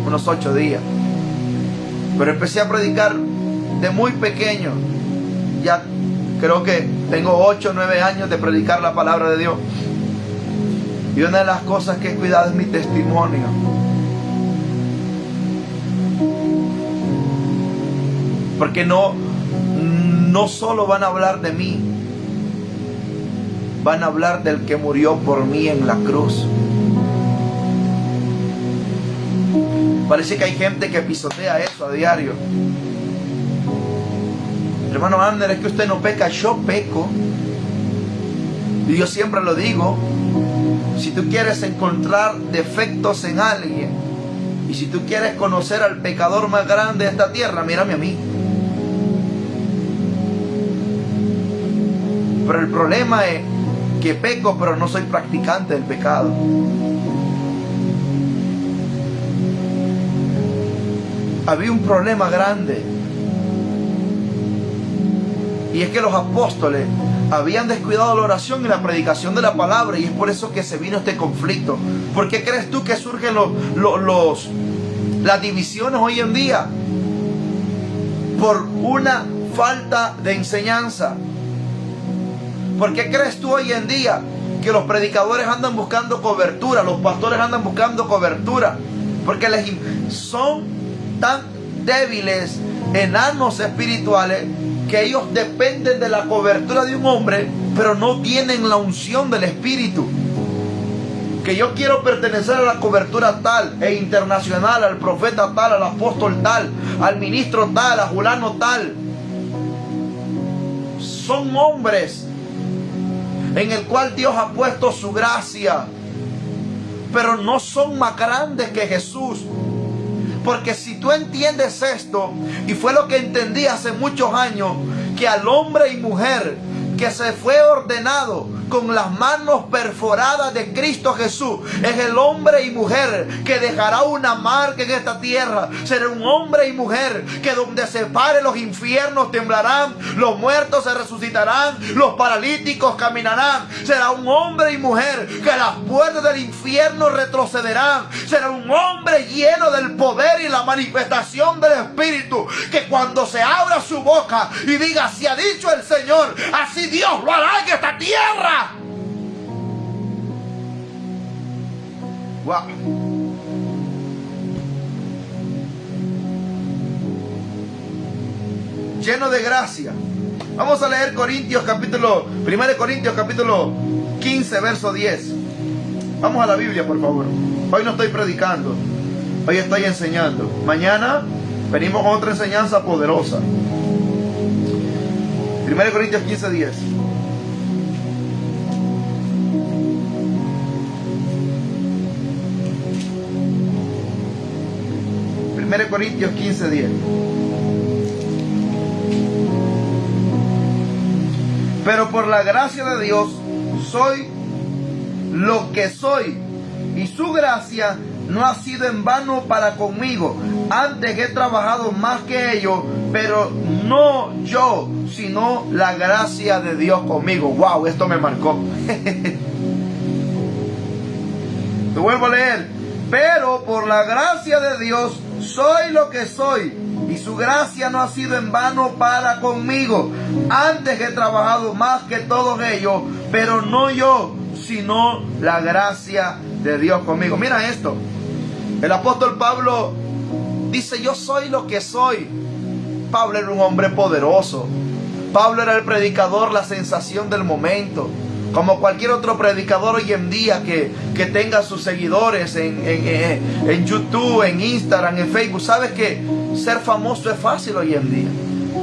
unos 8 días. Pero empecé a predicar de muy pequeño. Ya creo que tengo 8 o 9 años de predicar la palabra de Dios. Y una de las cosas que he cuidado es mi testimonio. Porque no solo van a hablar de mí, van a hablar del que murió por mí en la cruz. Parece que hay gente que pisotea eso a diario. Hermano Abner, es que usted no peca. Yo peco. Y yo siempre lo digo. Si tú quieres encontrar defectos en alguien, y si tú quieres conocer al pecador más grande de esta tierra, mírame a mí. Pero el problema es que peco, pero no soy practicante del pecado. Había un problema grande. Y es que los apóstoles habían descuidado la oración y la predicación de la palabra. Y es por eso que se vino este conflicto. ¿Por qué crees tú que surgen las divisiones hoy en día? Por una falta de enseñanza. ¿Por qué crees tú hoy en día que los predicadores andan buscando cobertura, los pastores andan buscando cobertura? Porque son tan débiles, enanos espirituales, que ellos dependen de la cobertura de un hombre, pero no tienen la unción del Espíritu. que yo quiero pertenecer a la cobertura tal e internacional, al profeta tal, al apóstol tal, al ministro tal, a fulano tal. Son hombres en el cual Dios ha puesto su gracia, pero no son más grandes que Jesús. Porque si tú entiendes esto, y fue lo que entendí hace muchos años, que al hombre y mujer que se fue ordenado con las manos perforadas de Cristo Jesús, es el hombre y mujer que dejará una marca en esta tierra. Será un hombre y mujer que donde se pare los infiernos temblarán, los muertos se resucitarán, los paralíticos caminarán. Será un hombre y mujer que las puertas del infierno retrocederán. Será un hombre lleno del poder y la manifestación del Espíritu, que cuando se abra su boca y diga: así ha dicho el Señor, así Dios lo hará en esta tierra. Wow. Lleno de gracia. Vamos a leer 1 Corintios capítulo 15 verso 10. Vamos a la Biblia, por favor. Hoy no estoy predicando, hoy estoy enseñando. Mañana venimos con otra enseñanza poderosa. 1 Corintios 15, 10. Corintios 15, 10. Pero por la gracia de Dios soy lo que soy, y su gracia no ha sido en vano para conmigo. Antes he trabajado más que ellos, pero no yo, sino la gracia de Dios conmigo. Wow, esto me marcó. Te vuelvo a leer. Pero por la gracia de Dios soy lo que soy, y su gracia no ha sido en vano para conmigo. Antes he trabajado más que todos ellos, pero no yo, sino la gracia de Dios conmigo. Mira esto. El apóstol Pablo dice: yo soy lo que soy. Pablo era un hombre poderoso. Pablo era el predicador, la sensación del momento. Como cualquier otro predicador hoy en día que tenga sus seguidores en YouTube, en Instagram, en Facebook. ¿Sabes que ser famoso es fácil hoy en día?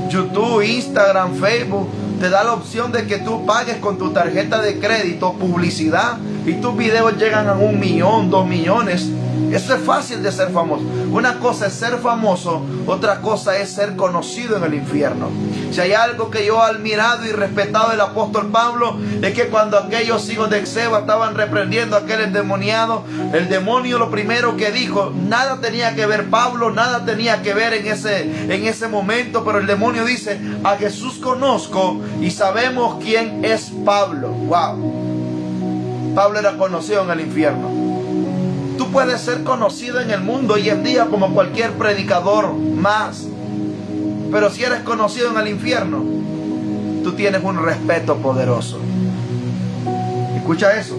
YouTube, Instagram, Facebook te da la opción de que tú pagues con tu tarjeta de crédito publicidad y tus videos llegan a 1 millón, 2 millones. Eso es fácil de ser famoso. Una cosa es ser famoso, otra cosa es ser conocido en el infierno. Si hay algo que yo he admirado y respetado del apóstol Pablo, es que cuando aquellos hijos de Exeba estaban reprendiendo a aquel endemoniado, el demonio lo primero que dijo, nada tenía que ver Pablo, nada tenía que ver en ese momento, pero el demonio dice: a Jesús conozco y sabemos quién es Pablo. Wow. Pablo era conocido en el infierno. Tú puedes ser conocido en el mundo hoy en día como cualquier predicador más, pero si eres conocido en el infierno, tú tienes un respeto poderoso. Escucha eso.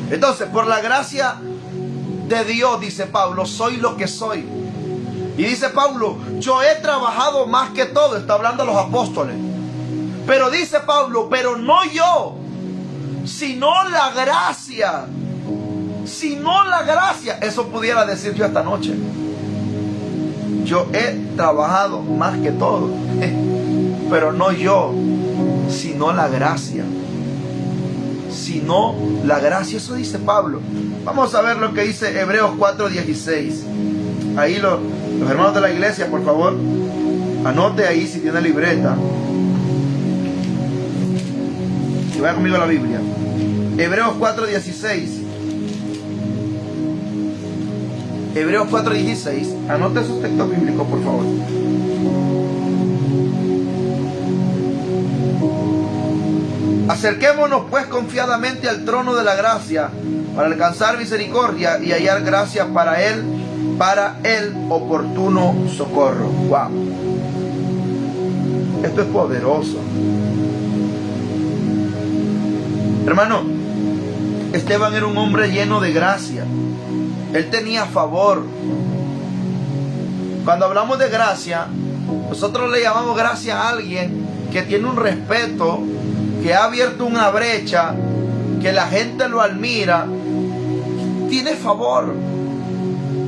Entonces, por la gracia de Dios, dice Pablo, soy lo que soy. Y dice Pablo: yo he trabajado más que todo. Está hablando a los apóstoles. Pero dice Pablo: pero no yo, sino la gracia. Si no la gracia, eso pudiera decir yo esta noche. Yo he trabajado más que todo, pero no yo, sino la gracia. Sino la gracia, eso dice Pablo. Vamos a ver lo que dice Hebreos 4:16. Ahí los hermanos de la iglesia, por favor, anote ahí si tiene libreta. Y vaya conmigo a la Biblia. Hebreos 4:16. Hebreos 4:16. Anote esos textos bíblicos, por favor. Acerquémonos pues confiadamente al trono de la gracia, para alcanzar misericordia y hallar gracia para el oportuno socorro. Wow. Esto es poderoso. Hermano, Esteban era un hombre lleno de gracia. Él tenía favor. Cuando hablamos de gracia, nosotros le llamamos gracia a alguien que tiene un respeto, que ha abierto una brecha, que la gente lo admira, tiene favor.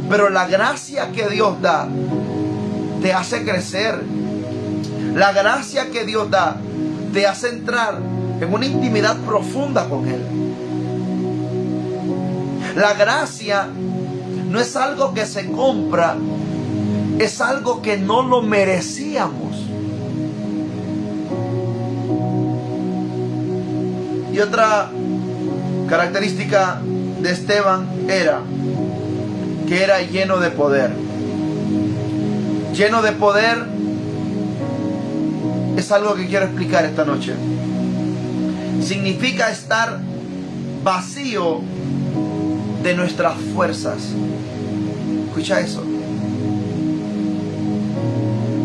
Pero la gracia que Dios da te hace crecer. La gracia que Dios da te hace entrar en una intimidad profunda con Él. La gracia no es algo que se compra, es algo que no lo merecíamos. Y otra característica de Esteban era que era lleno de poder. Lleno de poder es algo que quiero explicar esta noche. Significa estar vacío de nuestras fuerzas. Escucha eso.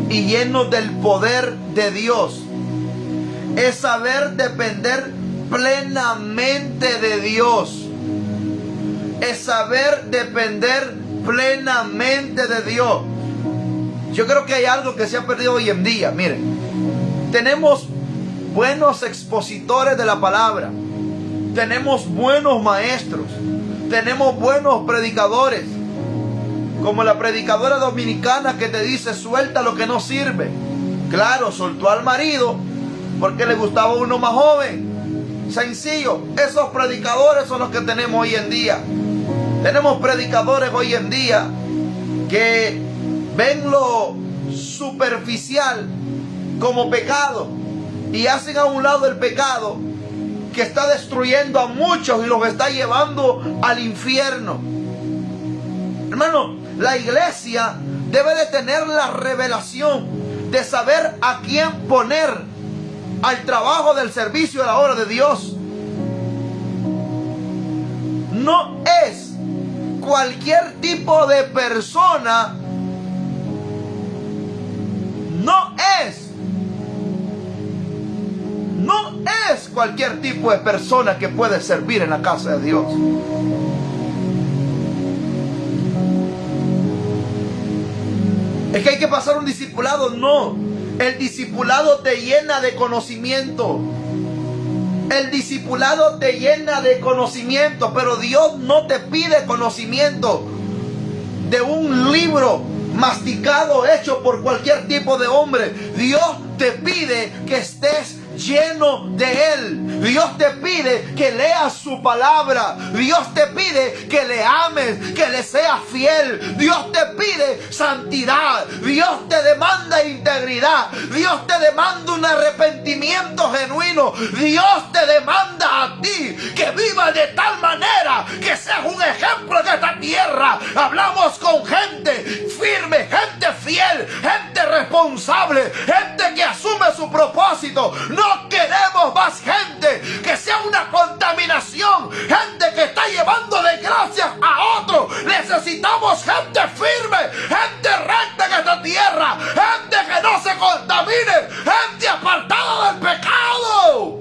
Y lleno del poder de Dios. Es saber depender plenamente de Dios. Es saber depender plenamente de Dios. Yo creo que hay algo que se ha perdido hoy en día. Miren, tenemos buenos expositores de la palabra, tenemos buenos maestros, tenemos buenos predicadores, como la predicadora dominicana que te dice: suelta lo que no sirve. Claro, soltó al marido porque le gustaba uno más joven. Sencillo. Esos predicadores son los que tenemos hoy en día. Tenemos predicadores hoy en día que ven lo superficial como pecado y hacen a un lado el pecado que está destruyendo a muchos y los está llevando al infierno. Hermano, la iglesia debe de tener la revelación de saber a quién poner al trabajo del servicio a la obra de Dios. No es cualquier tipo de persona. No es cualquier tipo de persona que puede servir en la casa de Dios. Es que hay que pasar un discipulado. No. El discipulado te llena de conocimiento. El discipulado te llena de conocimiento. Pero Dios no te pide conocimiento de un libro masticado, hecho por cualquier tipo de hombre. Dios te pide que estés lleno de Él. Dios te pide que leas su palabra. Dios te pide que le ames, que le seas fiel. Dios te pide santidad. Dios te demanda integridad. Dios te demanda un arrepentimiento genuino. Dios te demanda a ti que vivas de tal manera que seas un ejemplo en esta tierra. Hablamos con gente firme, gente fiel, gente responsable, gente que asume su propósito. No queremos más gente que sea una contaminación, gente que está llevando desgracias a otros. Necesitamos gente firme, gente recta en esta tierra, gente que no se contamine, gente apartada del pecado.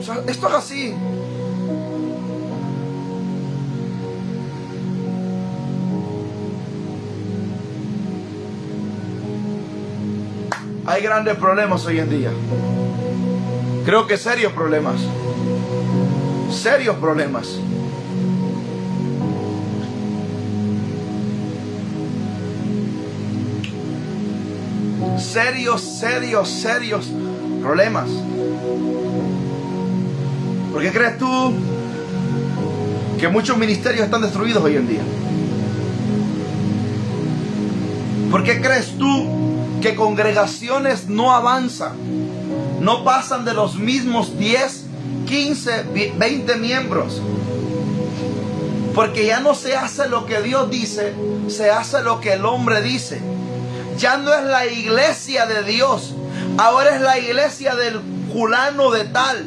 O sea, esto es así. Hay grandes problemas hoy en día. Creo que serios problemas. Serios problemas. Serios problemas. ¿Por qué crees tú que muchos ministerios están destruidos hoy en día? ¿Por qué crees tú que congregaciones no avanzan, no pasan de los mismos 10, 15, 20 miembros? Porque ya no se hace lo que Dios dice, se hace lo que el hombre dice. Ya no es la iglesia de Dios, ahora es la iglesia del fulano de tal.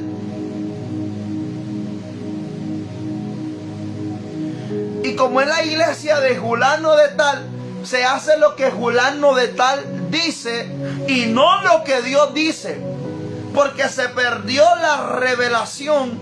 Y como es la iglesia de fulano de tal, se hace lo que fulano de tal dice y no lo que Dios dice, porque se perdió la revelación,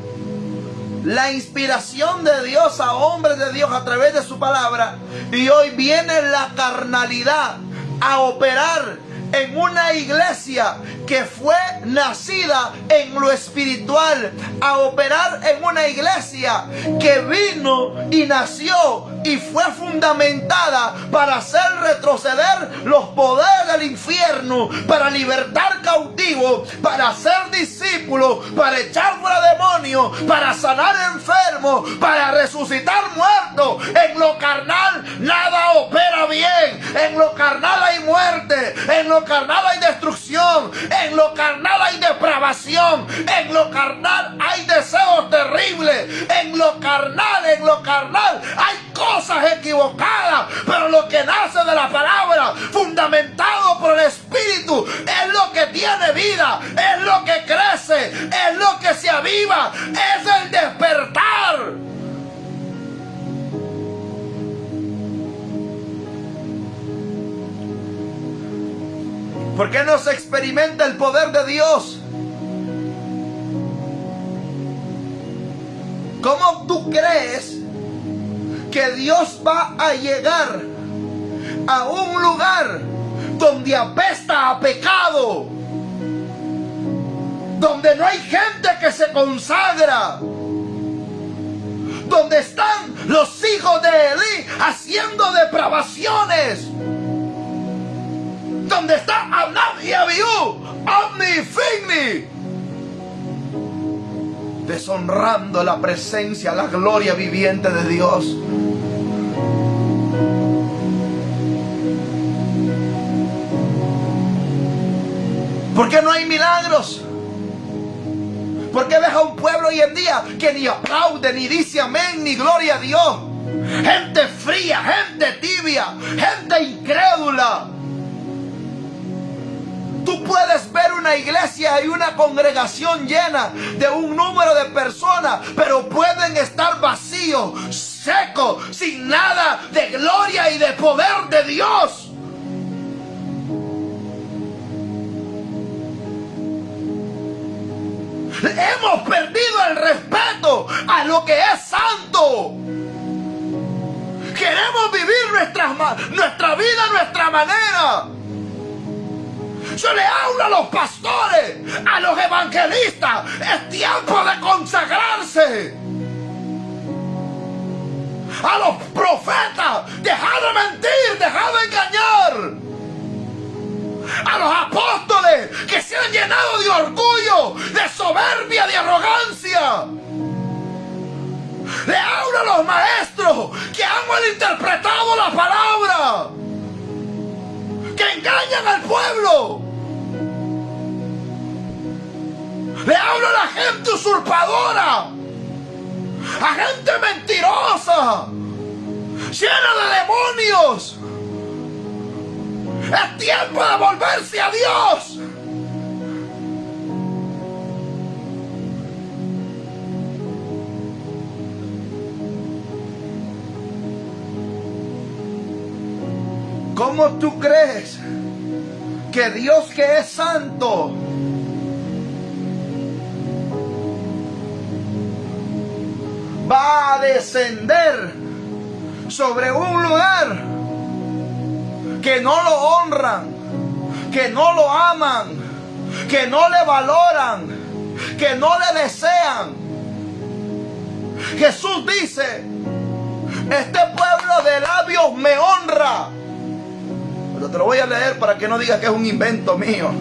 la inspiración de Dios a hombres de Dios a través de su palabra, y hoy viene la carnalidad a operar en una iglesia que fue nacida en lo espiritual, a operar en una iglesia que vino y nació y fue fundamentada para hacer retroceder los poderes del infierno, para libertar cautivos, para hacer discípulos, para echar fuera demonios, para sanar enfermos, para resucitar muertos. En lo carnal nada opera bien. En lo carnal hay muerte, en lo carnal hay destrucción, en lo carnal hay depravación, en lo carnal hay deseos terribles, en lo carnal hay cosas equivocadas, pero lo que nace de la palabra, fundamentado por el Espíritu, es lo que tiene vida, es lo que crece, es lo que se aviva, es el despertar. ¿Por qué no se experimenta el poder de Dios? ¿Cómo tú crees que Dios va a llegar a un lugar donde apesta a pecado, donde no hay gente que se consagra, donde están los hijos de Elí haciendo depravaciones, donde está Abnab y Abiú, Omni y Figni, deshonrando la presencia, la gloria viviente de Dios? ¿Por qué no hay milagros? ¿Por qué ves a un pueblo hoy en día que ni aplaude, ni dice amén, ni gloria a Dios? Gente fría, gente tibia, gente incrédula. Tú puedes ver una iglesia y una congregación llena de un número de personas, pero pueden estar vacíos, secos, sin nada de gloria y de poder de Dios. Hemos perdido el respeto a lo que es santo. Queremos vivir nuestra vida a nuestra manera. Yo le hablo a los pastores, a los evangelistas. Es tiempo de consagrarse. A los profetas, deja de mentir, deja de engañar. A los apóstoles que se han llenado de orgullo, de soberbia, de arrogancia. Le hablo a los maestros que han malinterpretado la palabra, que engañan al pueblo. Le hablo a la gente usurpadora, a gente mentirosa, llena de demonios. Es tiempo de volverse a Dios. ¿Cómo tú crees que Dios, que es santo, va a descender sobre un lugar que no lo honran, que no lo aman, que no le valoran, que no le desean? Jesús dice: este pueblo de labios me honra. Pero te lo voy a leer para que no digas que es un invento mío.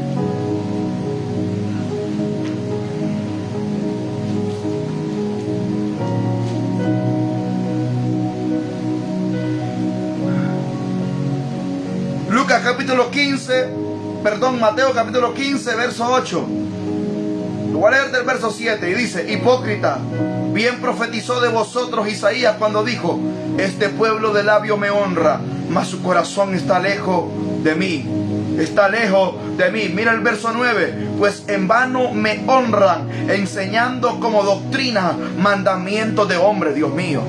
Mateo capítulo 15, verso 8. Lo voy a leer del verso 7 y dice: hipócrita, bien profetizó de vosotros Isaías cuando dijo: este pueblo de labio me honra, mas su corazón está lejos de mí. Está lejos de mí. Mira el verso 9. Pues en vano me honran, enseñando como doctrina mandamientos de hombres. Dios mío.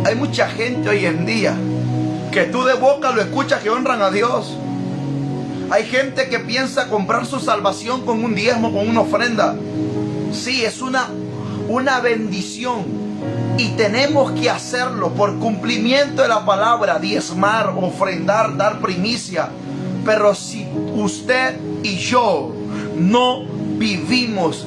Hay mucha gente hoy en día que tú de boca lo escuchas que honran a Dios. Hay gente que piensa comprar su salvación con un diezmo, con una ofrenda. Sí, es una bendición. Y tenemos que hacerlo por cumplimiento de la palabra, diezmar, ofrendar, dar primicia. Pero si usted y yo no vivimos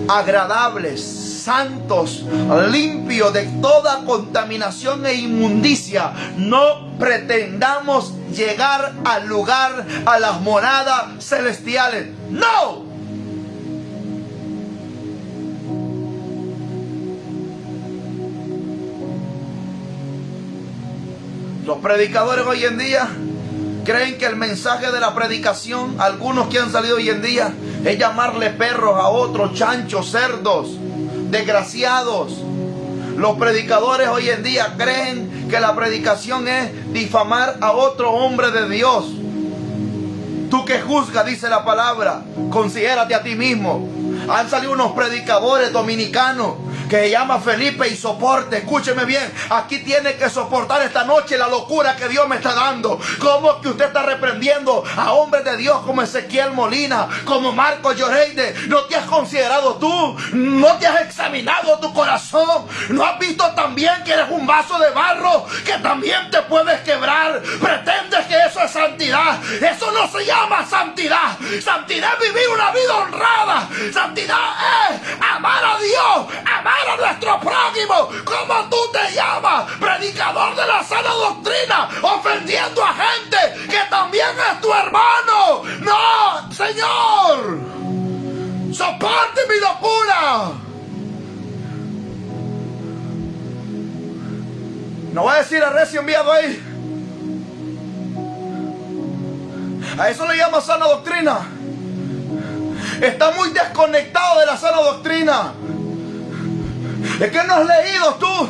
agradables, santos, limpios de toda contaminación e inmundicia, no pretendamos llegar al lugar, a las moradas celestiales. ¡No! Los predicadores hoy en día creen que el mensaje de la predicación, algunos que han salido hoy en día, es llamarle perros a otros, chanchos, cerdos, desgraciados. Los predicadores hoy en día creen que la predicación es difamar a otro hombre de Dios. Tú que juzgas, dice la palabra, considérate a ti mismo. Han salido unos predicadores dominicanos que se llama Felipe y soporte. Escúcheme bien, aquí tiene que soportar esta noche la locura que Dios me está dando. ¿Cómo que usted está reprendiendo a hombres de Dios como Ezequiel Molina, como Marco Lloreide? ¿No te has considerado tú? ¿No te has examinado tu corazón? ¿No has visto también que eres un vaso de barro que también te puedes quebrar? ¿Pretendes que eso es santidad? Eso no se llama santidad. Santidad es vivir una vida honrada. Santidad es amar a Dios, amar a nuestro prójimo. ¿Cómo tú te llamas? Predicador de la sana doctrina, ofendiendo a gente que también es tu hermano. No, Señor, soporte mi locura. No voy a decir a recio enviado ahí. A eso le llama sana doctrina. Está muy desconectado de la sana doctrina. Es que no has leído tú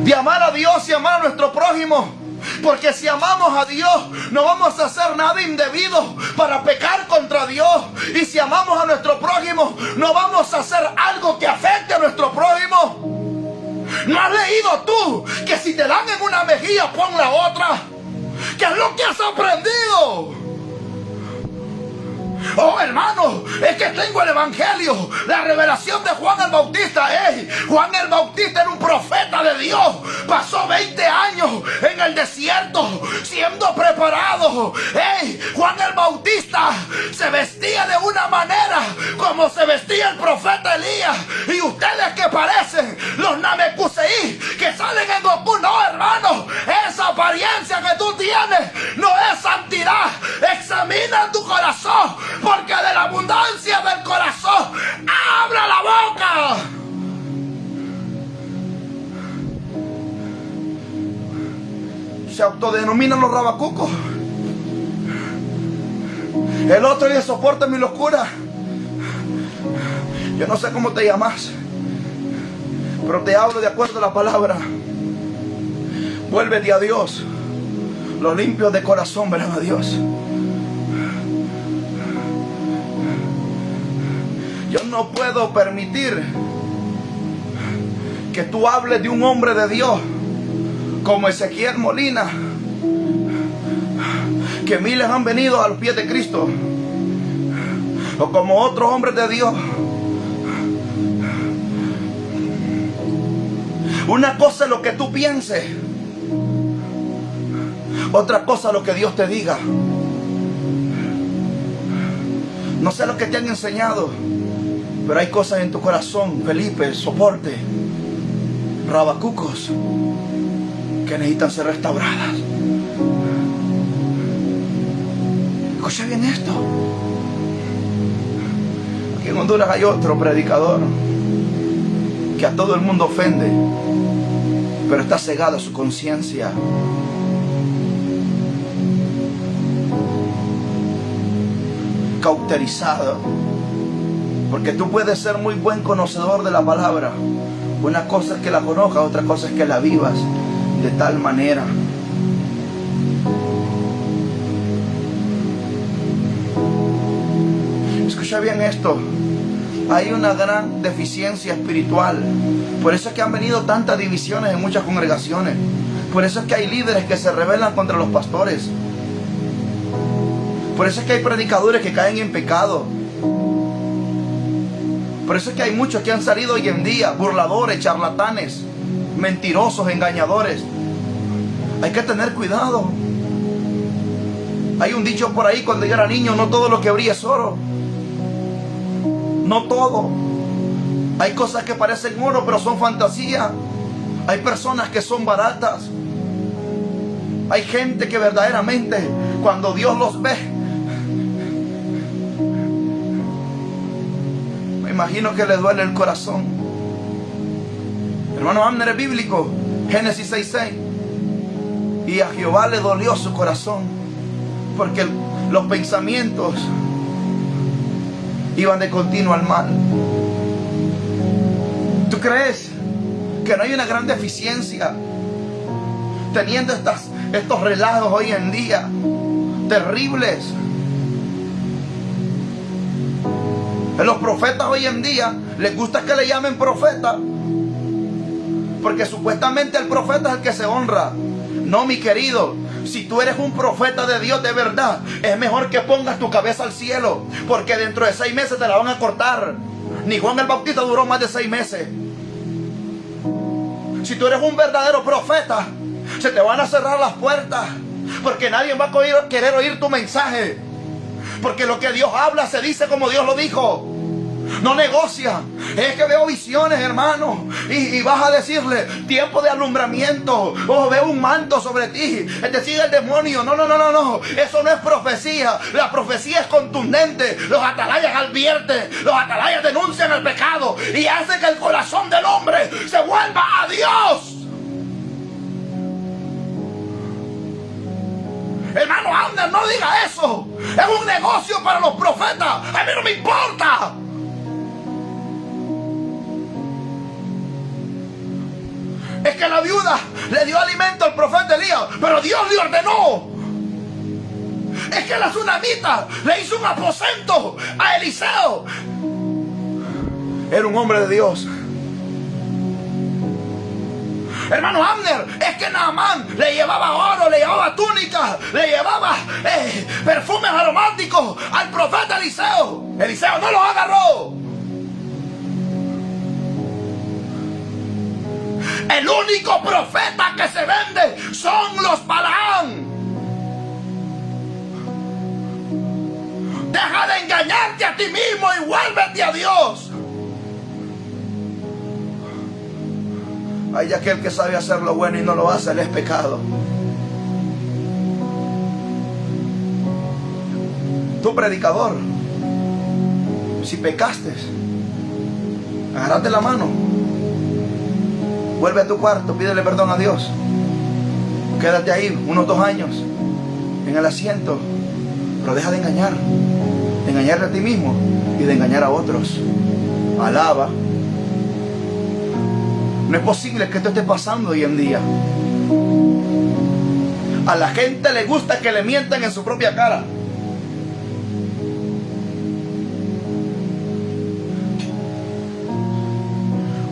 de amar a Dios y amar a nuestro prójimo. Porque si amamos a Dios, no vamos a hacer nada indebido para pecar contra Dios. Y si amamos a nuestro prójimo, no vamos a hacer algo que afecte a nuestro prójimo. ¿No has leído tú que si te dan en una mejilla, pon la otra? ¿Qué es lo que has aprendido? Oh, hermano, es que tengo el evangelio, la revelación de Juan el Bautista. Juan el Bautista era un profeta de Dios. Pasó 20 años en el desierto siendo preparado. Juan el Bautista se vestía de una manera como se vestía el profeta Elías. Y ustedes que parecen los Namekuseí que salen en Goku, no, hermano, esa apariencia que tú tienes no es santidad. Examina tu corazón, porque de la abundancia del corazón abra la boca. Se autodenominan los rabacucos. El otro día soporta mi locura. Yo no sé cómo te llamas, pero te hablo de acuerdo a la palabra. Vuélvete a Dios. Los limpios de corazón verán a Dios. Yo no puedo permitir que tú hables de un hombre de Dios como Ezequiel Molina, que miles han venido a los pies de Cristo, o como otros hombres de Dios. Una cosa es lo que tú pienses, otra cosa es lo que Dios te diga. No sé lo que te han enseñado, pero hay cosas en tu corazón, Felipe, soporte, rabacucos, que necesitan ser restauradas. Escucha bien esto. Aquí en Honduras hay otro predicador que a todo el mundo ofende, pero está cegado a su conciencia. Cauterizado. Porque tú puedes ser muy buen conocedor de la palabra. Una cosa es que la conozcas, otra cosa es que la vivas de tal manera. Escucha bien esto. Hay una gran deficiencia espiritual. Por eso es que han venido tantas divisiones en muchas congregaciones. Por eso es que hay líderes que se rebelan contra los pastores. Por eso es que hay predicadores que caen en pecado. Por eso es que hay muchos que han salido hoy en día, burladores, charlatanes, mentirosos, engañadores. Hay que tener cuidado. Hay un dicho por ahí: cuando yo era niño, no todo lo que brilla es oro. No todo. Hay cosas que parecen oro, pero son fantasía. Hay personas que son baratas. Hay gente que verdaderamente, cuando Dios los ve, me imagino que le duele el corazón. Hermano Abner es bíblico. Génesis 6:6. Y a Jehová le dolió su corazón, porque los pensamientos iban de continuo al mal. ¿Tú crees que no hay una gran deficiencia teniendo estos relajos hoy en día terribles? A los profetas hoy en día les gusta que le llamen profeta, porque supuestamente el profeta es el que se honra. No, mi querido, si tú eres un profeta de Dios de verdad, es mejor que pongas tu cabeza al cielo, porque dentro de 6 meses te la van a cortar. Ni Juan el Bautista duró más de 6 meses. Si tú eres un verdadero profeta, se te van a cerrar las puertas, porque nadie va a querer oír tu mensaje, porque lo que Dios habla se dice como Dios lo dijo. No negocia. Es que veo visiones, hermano, y vas a decirle: tiempo de alumbramiento, o veo un manto sobre ti, te sigue el demonio. No, eso no es profecía. La profecía es contundente. Los atalayas advierten, los atalayas denuncian el pecado y hacen que el corazón del hombre se vuelva a Dios. Hermano Abner, no diga eso. Es un negocio para los profetas. A mí no me importa. Es que la viuda le dio alimento al profeta Elías, pero Dios le ordenó. Es que la tsunamita le hizo un aposento a Eliseo. Era un hombre de Dios. Hermano Abner, es que Naamán le llevaba oro, le llevaba túnica, le llevaba perfumes aromáticos al profeta Eliseo. Eliseo no lo agarró. El único profeta que se vende son los Balaam. Deja de engañarte a ti mismo y vuélvete a Dios. Hay aquel que sabe hacer lo bueno y no lo hace, él es pecado. Tú, predicador, si pecaste, agárrate la mano, vuelve a tu cuarto, pídele perdón a Dios. Quédate ahí unos 2 años en el asiento, pero deja de engañarte a ti mismo y de engañar a otros. Alaba. No es posible que esto esté pasando hoy en día. A la gente le gusta que le mientan en su propia cara.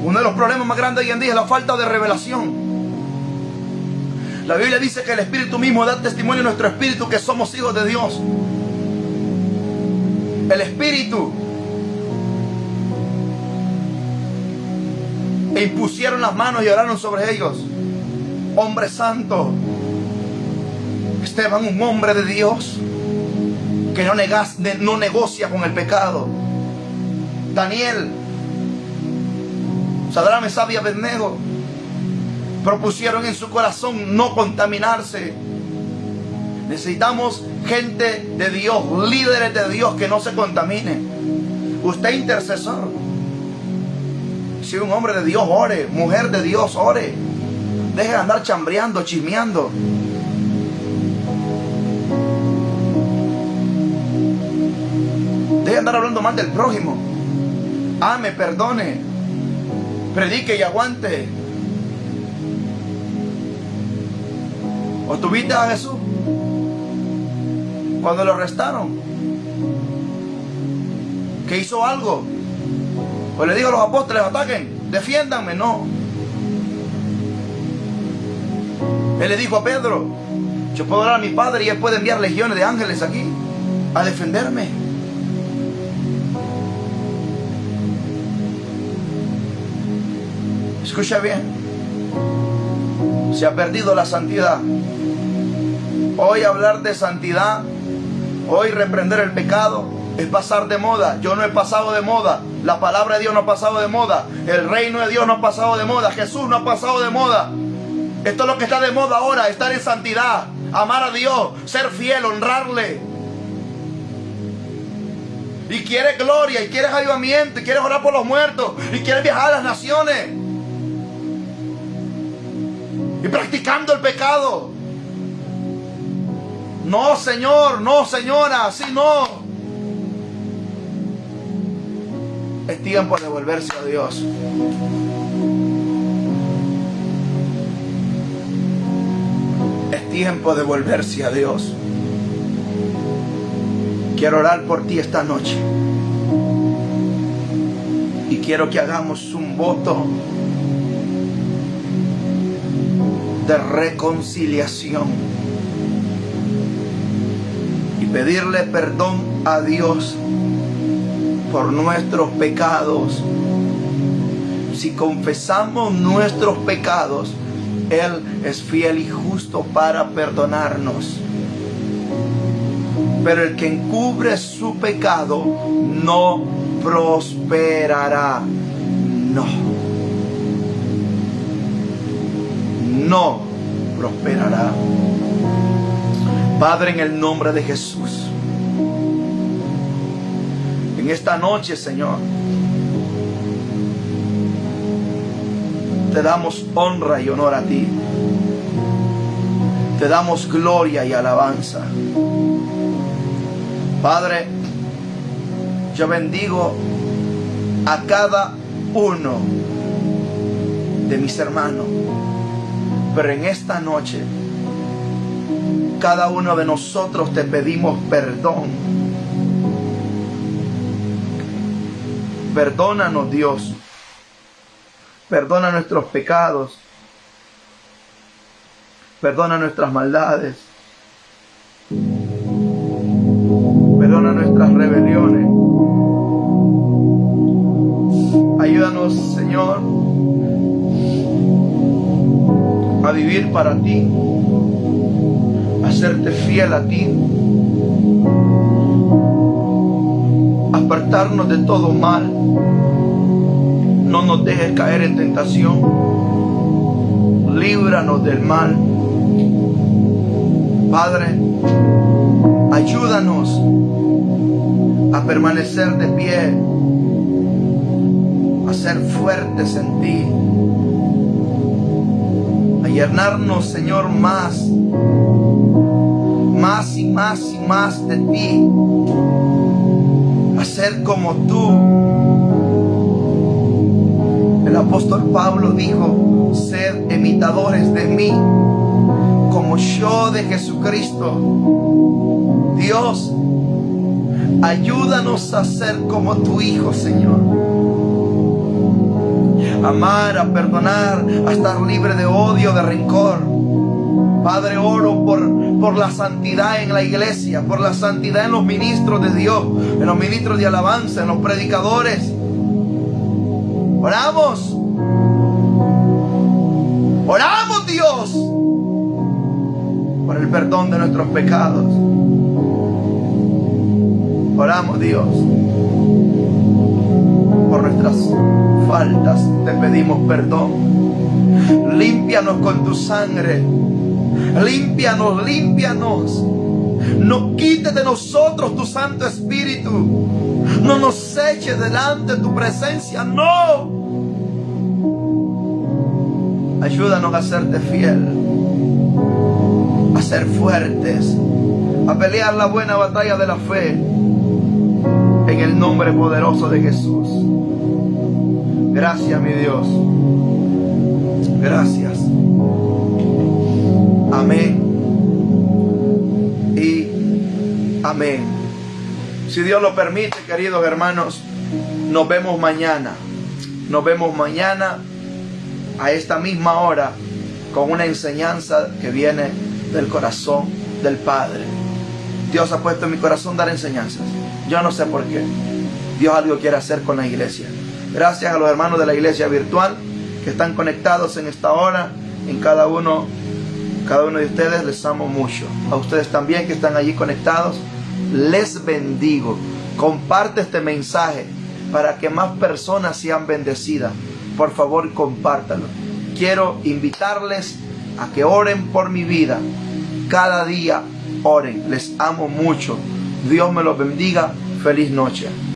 Uno de los problemas más grandes hoy en día es la falta de revelación. La Biblia dice que el Espíritu mismo da testimonio a nuestro espíritu que somos hijos de Dios. El Espíritu. E impusieron las manos y oraron sobre ellos. Hombre santo. Esteban, un hombre de Dios que no negocia con el pecado. Daniel, Sadrach, Mesach y Abednego propusieron en su corazón no contaminarse. Necesitamos gente de Dios, líderes de Dios que no se contaminen. Usted, intercesor, si un hombre de Dios, ore. Mujer de Dios, ore. Deje de andar chambreando, chismeando. Deje de andar hablando mal del prójimo. Ame, perdone, predique y aguante. ¿O tuviste a Jesús cuando lo arrestaron? ¿Que hizo algo? ¿O le dijo a los apóstoles: ataquen, defiéndanme? No. Él le dijo a Pedro: yo puedo orar a mi Padre y Él puede enviar legiones de ángeles aquí a defenderme. Escucha bien. Se ha perdido la santidad. Hoy hablar de santidad, hoy reprender el pecado, es pasar de moda. Yo no he pasado de moda. La palabra de Dios no ha pasado de moda. El reino de Dios no ha pasado de moda. Jesús no ha pasado de moda. Esto es lo que está de moda ahora, estar en santidad, amar a Dios, ser fiel, honrarle. Y quieres gloria, y quieres avivamiento, y quieres orar por los muertos, y quieres viajar a las naciones. Y practicando el pecado. No, Señor, no, señora, así no. Es tiempo de volverse a Dios. Es tiempo de volverse a Dios. Quiero orar por ti esta noche. Y quiero que hagamos un voto de reconciliación. Y pedirle perdón a Dios por nuestros pecados. Si confesamos nuestros pecados, Él es fiel y justo para perdonarnos. Pero el que encubre su pecado no prosperará. No prosperará. Padre, en el nombre de Jesús, en esta noche, Señor, te damos honra y honor a ti. Te damos gloria y alabanza. Padre, yo bendigo a cada uno de mis hermanos. Pero en esta noche, cada uno de nosotros te pedimos perdón. Perdónanos, Dios. Perdona nuestros pecados. Perdona nuestras maldades. Perdona nuestras rebeliones. Ayúdanos, Señor, a vivir para ti, a serte fiel a ti, a apartarnos de todo mal. No nos dejes caer en tentación. Líbranos del mal. Padre, ayúdanos a permanecer de pie, a ser fuertes en ti, a llenarnos, Señor, más y más y más de ti, a ser como tú. El apóstol Pablo dijo: sed imitadores de mí, como yo de Jesucristo. Dios, ayúdanos a ser como tu Hijo, Señor. Amar, a perdonar, a estar libre de odio, de rencor. Padre, oro por la santidad en la iglesia, por la santidad en los ministros de Dios, en los ministros de alabanza, en los predicadores. Oramos, Dios, por el perdón de nuestros pecados. Oramos, Dios, por nuestras faltas. Te pedimos perdón. Límpianos con tu sangre. Límpianos. No quites de nosotros tu Santo Espíritu. No nos eches delante de tu presencia. No. Ayúdanos a serte fiel, a ser fuertes, a pelear la buena batalla de la fe, en el nombre poderoso de Jesús. Gracias, mi Dios. Gracias. Amén y amén. Si Dios lo permite, queridos hermanos, nos vemos mañana. Nos vemos mañana a esta misma hora con una enseñanza que viene del corazón del Padre. Dios ha puesto en mi corazón dar enseñanzas. Yo no sé por qué. Dios algo quiere hacer con la iglesia. Gracias a los hermanos de la iglesia virtual que están conectados en esta hora. en cada uno de ustedes. Les amo mucho. A ustedes también que están allí conectados, les bendigo. Comparte este mensaje para que más personas sean bendecidas. Por favor, compártalo. Quiero invitarles a que oren por mi vida. Cada día oren. Les amo mucho. Dios me los bendiga. Feliz noche.